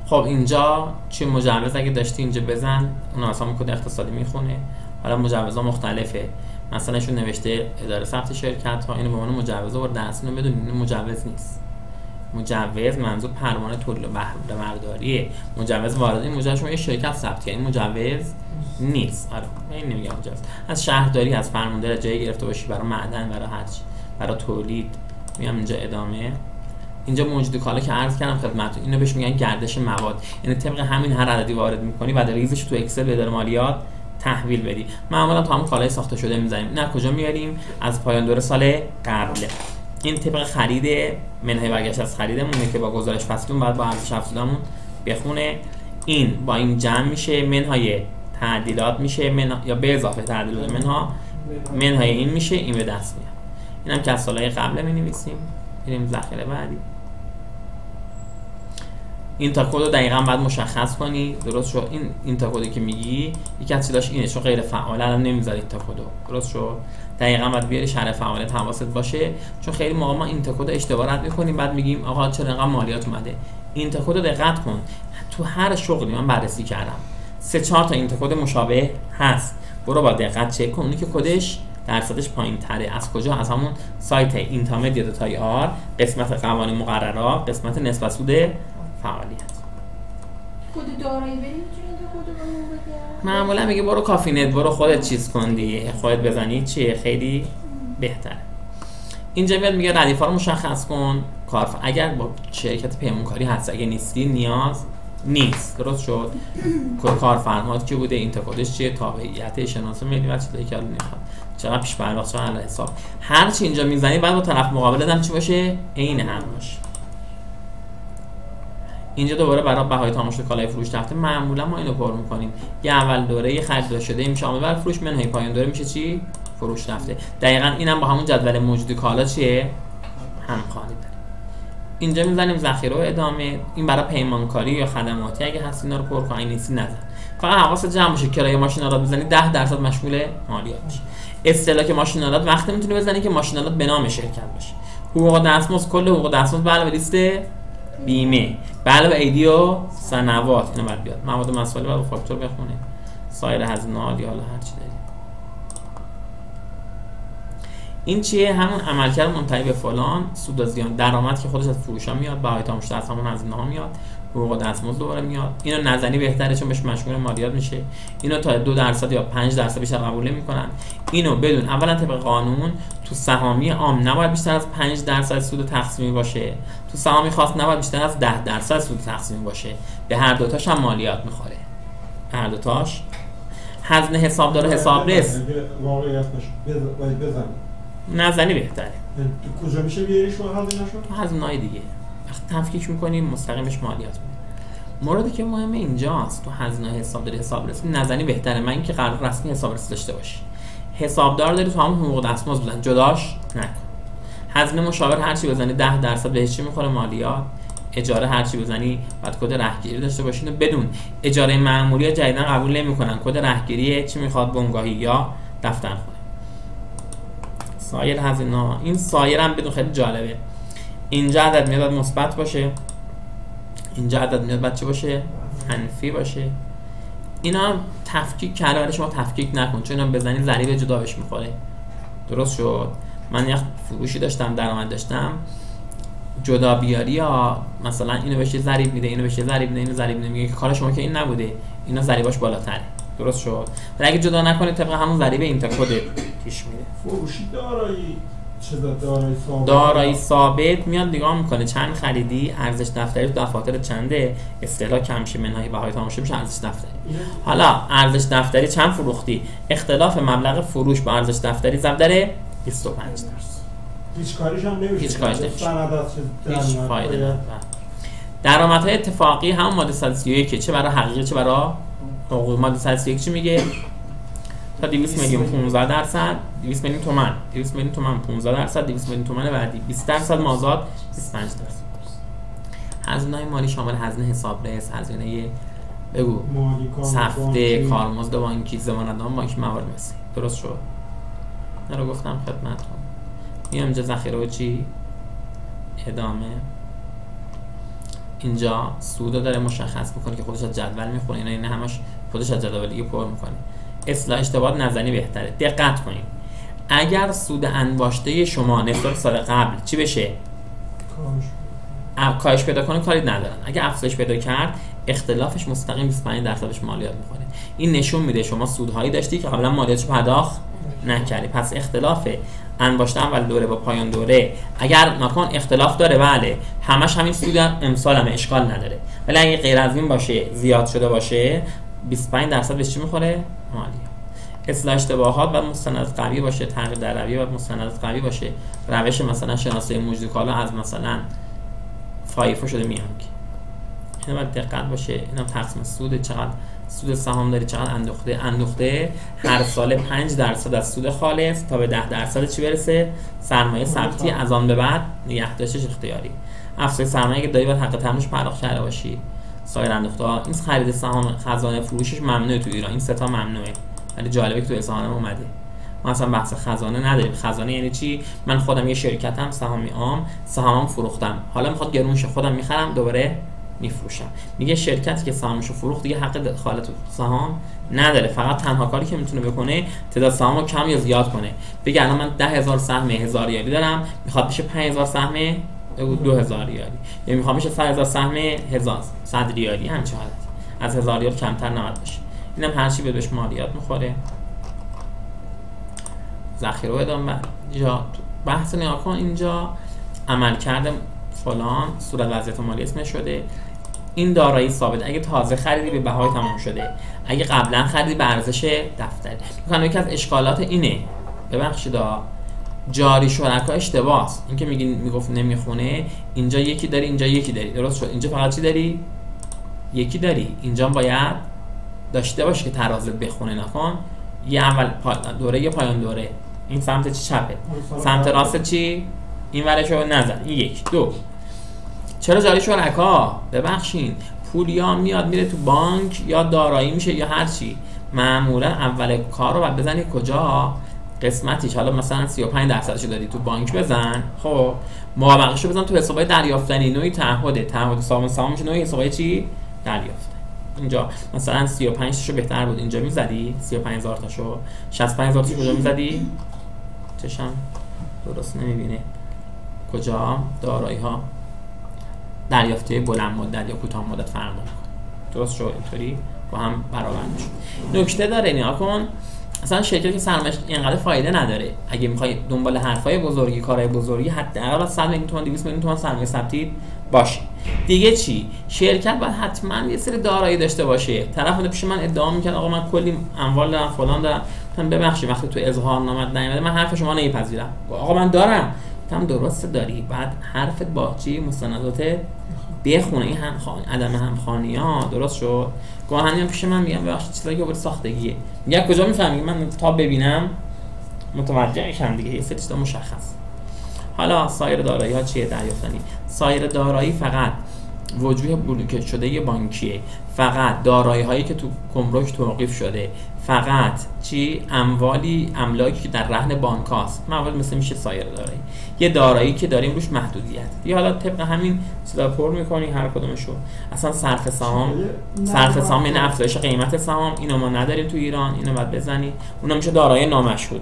خب اینجا چی مجوز اگه داشتی اینجا بزن، اون اصلا کد اقتصادی میخونه. حالا مجوزها مختلفه، مثلا ایشون نوشته اداره ثبت شرکت ها، اینو به عنوان مجوز آورد دست، اینو بدون این مجوز نیست. مجوز منظور پروانه تولید و بهره برداریه. مجوز وارد این مجوز شما یه شرکت ثبت کردین، مجوز نیست. آره این نمیگم مجوز. از شهرداری، از فرمانده جایی گرفته باشی برای معدن، برای هرچی، برای تولید. میام اینجا ادامه. اینجا موجود کالا که عرض کردم خدمتتون، اینو بهش میگن گردش مواد، یعنی طبق همین هر عددی وارد میکنی و ریزش تو اکسل به اداره مالیات تحویل بدی. معمولا تو هم کالای ساخته شده میذاریم. نه کجا میاریم؟ از پایان دوره سال قبل. این طبق خرید منهای برگشت از خریدمونه که با گزارش فصلیمون بعد با ارزش افزوده‌مون بخونه. این با این جمع میشه، منهای تعدیلات میشه، یا به اضافه تعدیلات منهای این میشه، این به دست میاد. اینم که از سالهای قبل می‌نویسیم. بریم ذخیره بعدی. این تا کد رو دقیقاً باید مشخص کنی، درست شد. این تا کدی که میگی یکی از چیزاش اینه، چون غیر فعال الان نمیذاری این تا کدو، درست شد. دقیقاً باید بیاری شرح فعالیت حواست باشه، چون خیلی موقع ما این تا کد اشتباه رد می‌کنیم، بعد میگیم آقا چرا اینقدر مالیات اومده. این تا کد رو دقت کن. تو هر شغلی من بررسی کردم 3-4 تا این تا کد مشابه هست، برو با دقت چک کن. اونی که کدش درصدش پایین‌تره از کجا؟ از همون سایت اینترمدیت تای آر، قسمت قوانین مقررات، قسمت نسبت سود فعالیت. کد دارایی بریم میتونید کد رو بگم. معمولا میگه برو کافی نت، برو خودت چیز کن دیگه، خودت بزنی چیه خیلی بهتره. اینجا میاد میگه ردیفا رو مشخص کن. اگر با شرکت پیمانکاری هست، اگه نیستی نیاز نیست، درست شد. کارفرمات که بوده، این تا کدش چیه، تابعیت شناسه ملی و چیزایی که الان نمیخواد، چقدر پیش پرداخت، چقدر علی حساب، هر چی اینجا میزنی بعد با طرف مقابل هم چی باشه؟ عین هم باشه. اینجا دوباره برای بهای تمام شده کالای فروش دفته معمولا ما اینو پر میکنیم. یه اول دوره یه خرید شده میشه عامل بر فروش، منهای پایان دوره میشه چی؟ فروش دفته. دقیقاً اینم با همون جدول موجود کالا چیه؟ همخوانی داره. اینجا میزنیم ذخیره و ادامه. این برای پیمانکاری یا خدماتی اگه هست اینا رو پر کن، نیستی نزن. فقط حواست جمع باشه کرایه ماشین‌آلات بزنی 10% مشمول مالیات میشه. استهلاک ماشین‌آلات وقتی میتونی بزنی که ماشین‌آلات به نام شرکت باشه. حقوق دستمزد، کل حقوق دستمزد به علاوه لیست بیمه، به علاوه ایدی و سنوات، اینا باید بیاد. مواد مسائل باید فاکتور بخونه. سایر هزینه‌ها یا هر چی داری. این چیه؟ همون عملکرد منتهی به فلان، سود و زیان، درآمد که خودش از فروشا میاد، بهای تمام شده از همون هزینه‌ها میاد، حقوق دستمزد دوباره میاد. اینو نزنی بهتره چون بهش مشمول مالیات میشه. اینو تا 2% یا 5% بیشتر قبول نمی‌کنن. اینو بدون اولا طبق قانون تو سهامی عام نباید بیشتر از 5% سود تقسیمی باشه، تو سهامی خاص نباید بیشتر از 10% سود تقسیمی باشه. به هر دوتاش هم مالیات میخوره. هر دوتاش. هزینه حسابدار و حسابرس واقعیت باید بزنی. نزنی بهتره. تو کجا میشه بیاریش رو هزینه‌شو؟ هزینه‌های دیگه. وقتی تفکیک می‌کنیم مستقیمش مالیات میده. موردی که مهمه اینجاست، تو هزینه حسابداری حسابرسی نزنی بهتره. من اینکه قرار رسمی حسابرسی داشته باشی. حسابدار داری تو همون حقوق دستمزد بزن، جداش نکن. هزینه مشاور هر چی بزنی 10% بهش چی می‌خوره مالیات. اجاره هر چی بزنی بعد کد رهگیری داشته باشین. بدون اجاره معمولی جدیدن قبول نمی‌کنن. کد رهگیری چی می‌خواد؟ بنگاهی یا دفتر خونه. سایر هزینه‌ها، این سایر هم بدون خیلی جالبه. اینجا عدد میاد مثبت باشه، اینجا عدد میاد بچه باشه منفی باشه. اینا تفکیک کرده ولی شما تفکیک نکن چون اینا بزنید ضریب جدا بهش میخوره. درست شد؟ من یه فروشی داشتم، درآمد داشتم، جدا بیاری یا مثلا اینو بهش ضریب میده، اینو بهش ضریب میده، اینو ضریب میده، میگه که کار شما که این نبوده، اینا ضریباش بالاتره. درست شد؟ ولی اگه جدا نکنید طبق همون ضریب این تا کد پیش میره. فروشی دارایی دارایی ثابت میاد نگاه میکنه چند خریدی، ارزش دفتری دفاتر چنده، اصطلاح کم شه منهای بهای تمام شه میشه ارزش دفتری. حالا ارزش دفتری چند فروختی، اختلاف مبلغ فروش با ارزش دفتری ضرب در 25%. هیچ کاریش هم نمیشه. هیچ کاریش نمیشه. هیچ فایده نداره. درآمدهای اتفاقی هم ماده 131 چه برای حقیقی چه برای حقوقی. ماده 131 چی میگه؟ تا 200 میلیون 15%، 200 میلیون تومان، 200 میلیون تومان 15%، 200 میلیون تومان بعدی 20% مازاد 25%. هزینه‌های مالی شامل هزینه حسابرس، هزینه بگو سفته، کارمزد بانکی، ضمانتنامه بانکی، موارد مثل. درست شد؟ اینا رو گفتم خدمتتون. میام اینجا ذخیره و چی؟ ادامه. اینجا سودو داره مشخص میکنه که خودش از جدول میخونه، اینا همش خودش از جدول دیگه پر میکنه. اصلاح اشتباهات نزنی بهتره. دقت کنید اگر سود انباشته شما نسبت سال قبل چی بشه؟ کاهش پیدا کنه کاری ندارن. اگه افزایش پیدا کرد اختلافش مستقیم 25% مالیات میخوره. این نشون میده شما سودهایی داشتی که قبلا مالیاتش پرداخت نکردی. پس اختلاف انباشته اول دوره با پایان دوره اگر مکان اختلاف داره بله همش همین سود امسال هم اشکال نداره، ولی اگه غیر از این باشه زیاد شده باشه 25% بهش چی میخوره؟ مالیات. اصلاح اشتباهات و مستندات قوی باشه، تغییر در رویه و مستندات قوی باشه. روش مثلا شناسایی موجود کالا از مثلا فایفو شده میانگی. اینا باید دقت باشه. اینا تقسیم سود، چقدر سود سهام داری، چقدر اندوخته هر سال 5% از سود خالص تا به 10% چی برسه؟ سرمایه ثبتی، از آن به بعد نگهداشتش اختیاری. افزایش سرمایه که داری باید حق تمامش پرداخت کرده باشی. سایر اندوخته ها. این خرید سهام خزانه فروشش ممنوعه تو ایران. این سه تا ممنوعه. ولی جالبه که تو اصحاحنامه اومده. ما اصلا بحث خزانه نداریم. خزانه یعنی چی؟ من خودم یه شرکتم، سهامی عام، سهامم فروختم. حالا میخواد گرون شه، خودم میخرم دوباره میفروشم. میگه شرکتی که سهامشو فروخت دیگه حق دخالت تو سهام نداره. فقط تنها کاری که میتونه بکنه تعداد سهامو کم یا زیاد کنه. بگه الان من 10,000 سهم 1000 ریالی دارم، میخواد بشه 5000 سهم 2000 ریالی، یا میخوام بشه 100,000 سهم 100 ریالی. همین حالت از 1000 ریال کمتر نباید باشه. اینم هر چی بهش مالیات میخوره. ذخیره ادامه جا بحث نگاه کن. اینجا عمل کرده فلان صورت وضعیت مالی اسمش شده. این دارایی ثابت اگه تازه خریدی به بهای تمام شده، اگه قبلا خریدی به ارزش دفتری. میگم یکی از اشکالات اینه، ببخشید جاری شرکا اشتباهه. این که میگفت نمیخونه، اینجا یکی داری اینجا یکی داری. درست شد؟ اینجا فقط چی داری؟ یکی داری. اینجا باید داشته باشه که ترازت بخونه. نکن یه اول دوره یه پایان دوره. این سمت چی چپه، سمت راست چی این ورشو نزن. این یک. دو، چرا جاری شرکا؟ ببخشین پول یا میاد میره تو بانک یا دارایی میشه یا هر چی. معمولا اول کار رو باید بزنی کجا؟ قسمتیش. حالا مثلا 35% داری تو بانک بزن، خب مابقیشو بزن تو حسابای دریافتنی. نوعی تعهد سهام میشه نوعی حسابای چی؟ دریافت. اینجا مثلا 35 تاشو بهتر بود اینجا میزدی، 35000 تاشو، 65000 تاشو کجا میزدی؟ چشم درست نمیبینه. کجا؟ دارایی ها دریافتی بلند مدت یا کوتاه مدت فرق میکنه. درست شد؟ اینطوری با هم برابر میشه. نکته داره نیا کن. اصلا شرکتی که سرمایه‌اش اینقدر فایده نداره، اگه میخوای دنبال حرفای بزرگی، کارهای بزرگی، حداقل 100 میلیون تومان 200 میلیون تومان سرمایه ثبتی باشه. دیگه چی؟ شرکت باید حتما یه سری دارایی داشته باشه. طرف اومده پیش من ادعا میکنه آقا من کلی اموال دارم فلان دارم. گفتم ببخشید وقتی تو اظهارنامه نیومده من حرف شما نمیپذیرم. آقا من دارم. گفتم درسته داری، بعد حرفت با چی؟ مستندات بخونه. این عدم همخوانی‌ها درست شد. گاهی پیش من میگم ببخشید چیزایی که بود ساختگیه. میگه کجا میفهمی؟ من تا ببینم متوجه میشم دیگه. یه سری چیزا مشخص. حالا سایر دارایی ها چیه؟ دریافتنی. سایر دارایی فقط وجوه بلوکه شده بانکیه، فقط دارایی هایی که تو گمرک توقیف شده، فقط چی؟ املاکی که در رهن بانک هاست، موارد مثل میشه سایر دارایی، یه دارایی که داریم روش محدودیت. دیگه حالا طبق همین چیزا پر میکنی هر کدومشو. اصلا صرف سهام یعنی افزایش قیمت سهام، اینو ما نداریم تو ایران، اینو باید بزنی. اونم میشه دارایی نامشهود.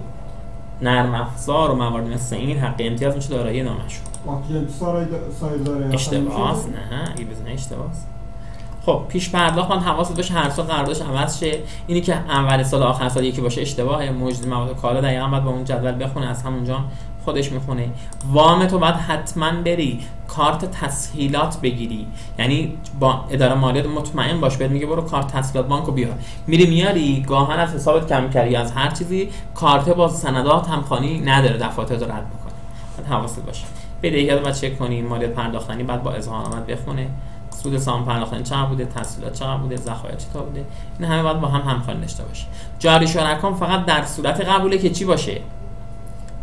نرم افزار و موارد مثل این حق امتیاز میشه دارایی نامشهود. اشتباهه؟ نه این بزنه اشتباهه. خب پیش پرداخت من حواست باشه هر سال قراردادش عوض شه. اینی که اول سال آخر سال یکی باشه اشتباهه. موجود مواد کالا دقیقاً باید با اون جدول بخونه، از همونجا خودش میخونه. وام تو باید حتما بری کارت تسهیلات بگیری، یعنی با اداره مالیات مطمئن باش، بهت میگه برو کارت تسهیلات بانکو بیار، میری میاری، گاهن از حسابت کم کردی از هر چیزی، کارت با سندات همخوانی نداره، دفعات رد میکنه. باید حواست باشه. بدهیات باید چک کنی، مالیات پرداختنی بعد با اظهارنامه بخونه، سود سهام پرداختنی چقدر بوده، تسهیلات چقدر بوده، ذخایر چطور بوده، این همه باید با هم همخوانی داشته باشه. جاری شرکام فقط در صورت قبوله که چی باشه؟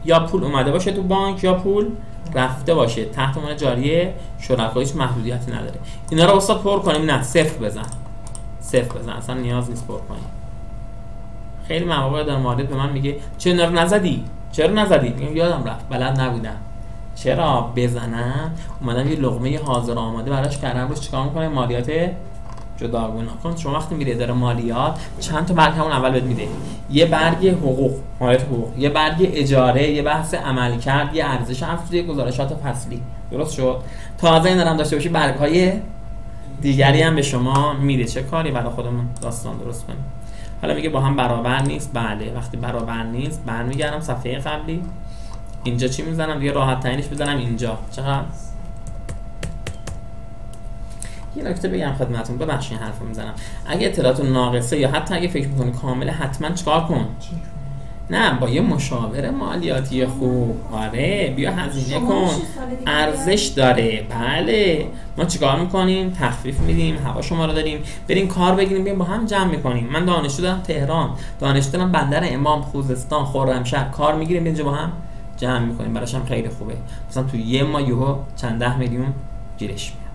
یا پول اومده باشه تو بانک یا پول رفته باشه. تحت عنوان جاری شرکا هیچ محدودیتی نداره. اینا رو استاد پر کنیم؟ نه، صفر بزن. اصلا نیاز نیست پر کنی. خیلی مواقع در مالیات به من میگه چرا اینا رو نزدی؟ میگم یادم رفت، بلد نبودم. چرا بزنم؟ اومدم یه لقمه حاضر آماده براش کردم، روش چیکار میکنه؟ مالیات جداگونه کن. شما وقتی میری اداره مالیات چند تا برگ همون اول بهت میده، یه برگ حقوق، مالیات حقوق، یه برگ اجاره، یه بحث عملکرد، یه ارزش افزوده، گزارشات فصلی. درست شد؟ تازه این هم داشته باشی برگ های دیگری هم به شما میده. چه کاری برای خودمون داستان درست کنیم. حالا میگه با هم برابر نیست. بله، وقتی برابر نیست برمیگردم صفحه قبلی، اینجا چی میزنم دیگه؟ راحت ترینش بزنم اینجا. چقدر؟ یه نکته بگم خدمتتون، ببخشید حرفو میزنم. اگه اطلاعات ناقصه یا حتی اگه فکر میکنی کامله، حتما چیکار کن؟ نه، با یه مشاور مالیاتی خوب، آره، بیا هزینه کن، ارزش داره. بله، ما چیکار میکنیم؟ تخفیف میدیم، هوا شما رو داریم، بریم کار بگیریم، بریم با هم جمع میکنیم. من دانشجو دارم تهران، دانشجو دارم بندر امام، خوزستان، خرمشهر، کار میگیریم اینجا با هم جمع میکنیم. براش هم خیلی خوبه. مثلا تو یه ماه یهو چند ده میلیون گیرش میاد.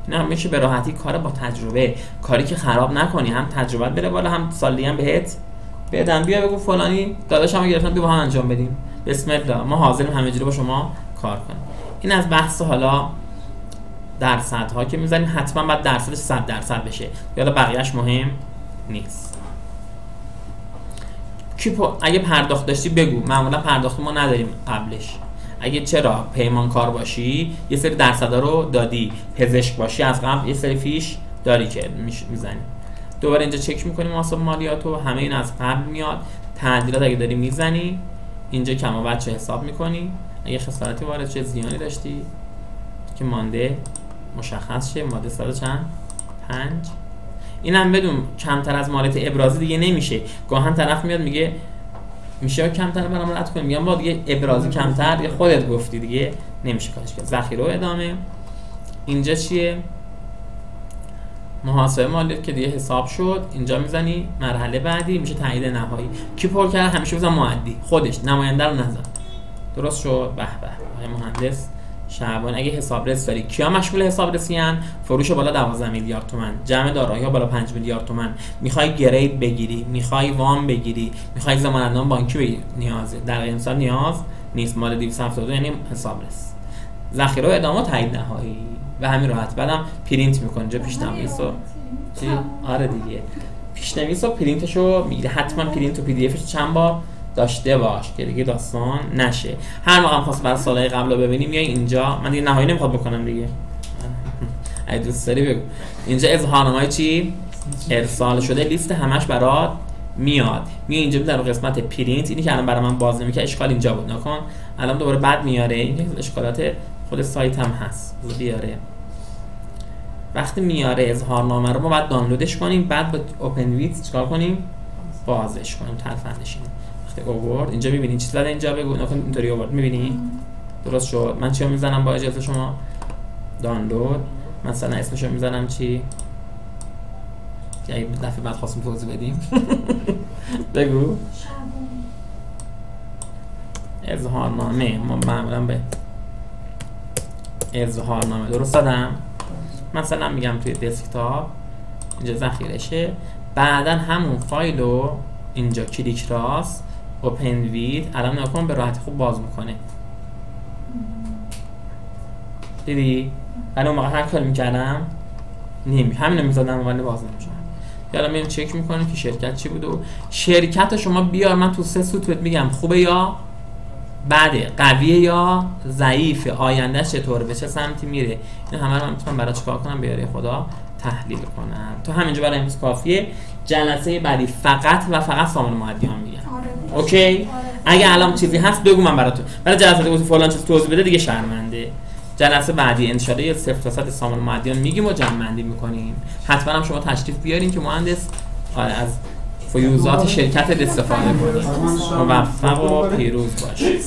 اینا هم میشه به راحتی کار با تجربه، کاری که خراب نکنی، هم تجربت بره بالا، هم سالی هم بهت بدن. بیا بگو فلانی داداشمو گرفتم، بیا با هم انجام بدیم. بسم الله، ما حاضریم همه جوره با شما کار کنیم. این از بحث حالا درصدها که میزنیم، حتما باید درصدش 100% بشه، یالا بقیه‌اش مهم نیست. اگه پرداخت داشتی بگو. معمولا پرداخت ما نداریم قبلش. اگه چرا پیمانکار باشی یه سری درصدا رو دادی، پزشک باشی از قبل یه سری فیش داری که میزنی. دوباره اینجا چک میکنیم محاسبه مالیاتو، همه این از قبل میاد. تعدیلات اگه داری میزنی اینجا کم و بچه حساب میکنی. اگه خسارتی وارد چه زیانی داشتی که مانده مشخص شه، ماده سال چند؟ 5. اینم بدون کمتر از مالیات ابرازی دیگه نمیشه. گاهن طرف میاد میگه میشه کمتر برام رد کنیم، میگم با دیگه ابرازی کمتر، دیگه خودت گفتی دیگه نمیشه کارش کرد. ذخیره و ادامه. اینجا چیه؟ محاسبه مالیات که دیگه حساب شد. اینجا میزنی مرحله بعدی میشه تایید نهایی. کی پر کرد؟ همیشه بزن مؤدی، خودش، نماینده رو نزن. درست شد؟ به به. مهندس شعبان اگه حسابرس داری، کیا مشمول حسابرسی ان؟ فروش بالا 12 میلیارد تومان، جمع دارایی‌ها بالا 5 میلیارد تومان، میخوای گرید بگیری، میخوای وام بگیری، میخوای ضمانتنامه بانکی بگیری، نیازه. در این سال نیاز نیست. مال 272 یعنی حسابرس. ذخیره و ادامه تایید نهایی و همین راحت. بعدم پرینت میکنی اینجا پیش‌نویسو چی؟ آره دیگه، پیش‌نویسو پرینتشو میگیری. حتما پرینت و پی دی افش چند بار داشته باش که دیگه داستان نشه. هر موقع خواست برای سالهای قبل رو ببینیم میای اینجا. من دیگه نهایی نمیخواد بکنم دیگه، اگه دوست داری بگو. اینجا اظهارنامه چی؟ ارسال شده، لیست همش برات میاد. میای اینجا در قسمت پرینت. اینی که الان برای من باز نمیشه، اشکال اینجا بود نکن. الان دوباره بعد میاره. این اشکالات خود سایت هم هست بیاره. وقتی میاره اظهارنامه رو ما بعد دانلودش کنیم، بعد با اوپن ویت چیکار کنیم؟ بازش کنیم، ترفندش کنیم. اوورد اینجا میبینین چیز زده اینجا بگو نکن اینطوری اوورد. میبینی؟ درست شد. من چیو میزنم با اجازه شما؟ دانلود. مثلا اسمشو میزنم چی؟ یه دفعه بعد خواستیم توضیح بدیم. بگو. اظهارنامه. ما معمولا به اظهارنامه درست دادم. مثلا میگم توی دسکتاپ اینجا ذخیرشه، بعدا همون فایل رو اینجا کلیک راست اوپن وید، الان نگاه کن به راحتی خوب باز میکنه. دیدی؟ ولی اون موقع هر کاری میکردم همین رو میزدم ولی باز نمیشد. حالا میریم چک میکنیم که شرکت چی بود و شرکت شما بیار من تو 3 سوت بهت میگم خوبه یا بده، قویه یا ضعیفه، آیندهش چطوره، به چه سمتی میره. این همه رو من میتونم برای چیکار کنم؟ به یاری خدا تحلیل کنم. تو همینجا برای امروز کافیه. جلسه بعدی فقط و فقط سامان مؤدیان میگم. اوکی؟ اگه الان چیزی هست بگو من براتون. برای جلسه دیگه فلان چیز توضیح بده دیگه شرمنده. جلسه بعدی ان شاء الله 0 تا 100 سامان مؤدیان میگیم و جمع بندی میکنیم. حتما هم شما تشریف بیارین که مهندس از فیوزات شرکت استفاده کنید. موفق و پیروز باشید.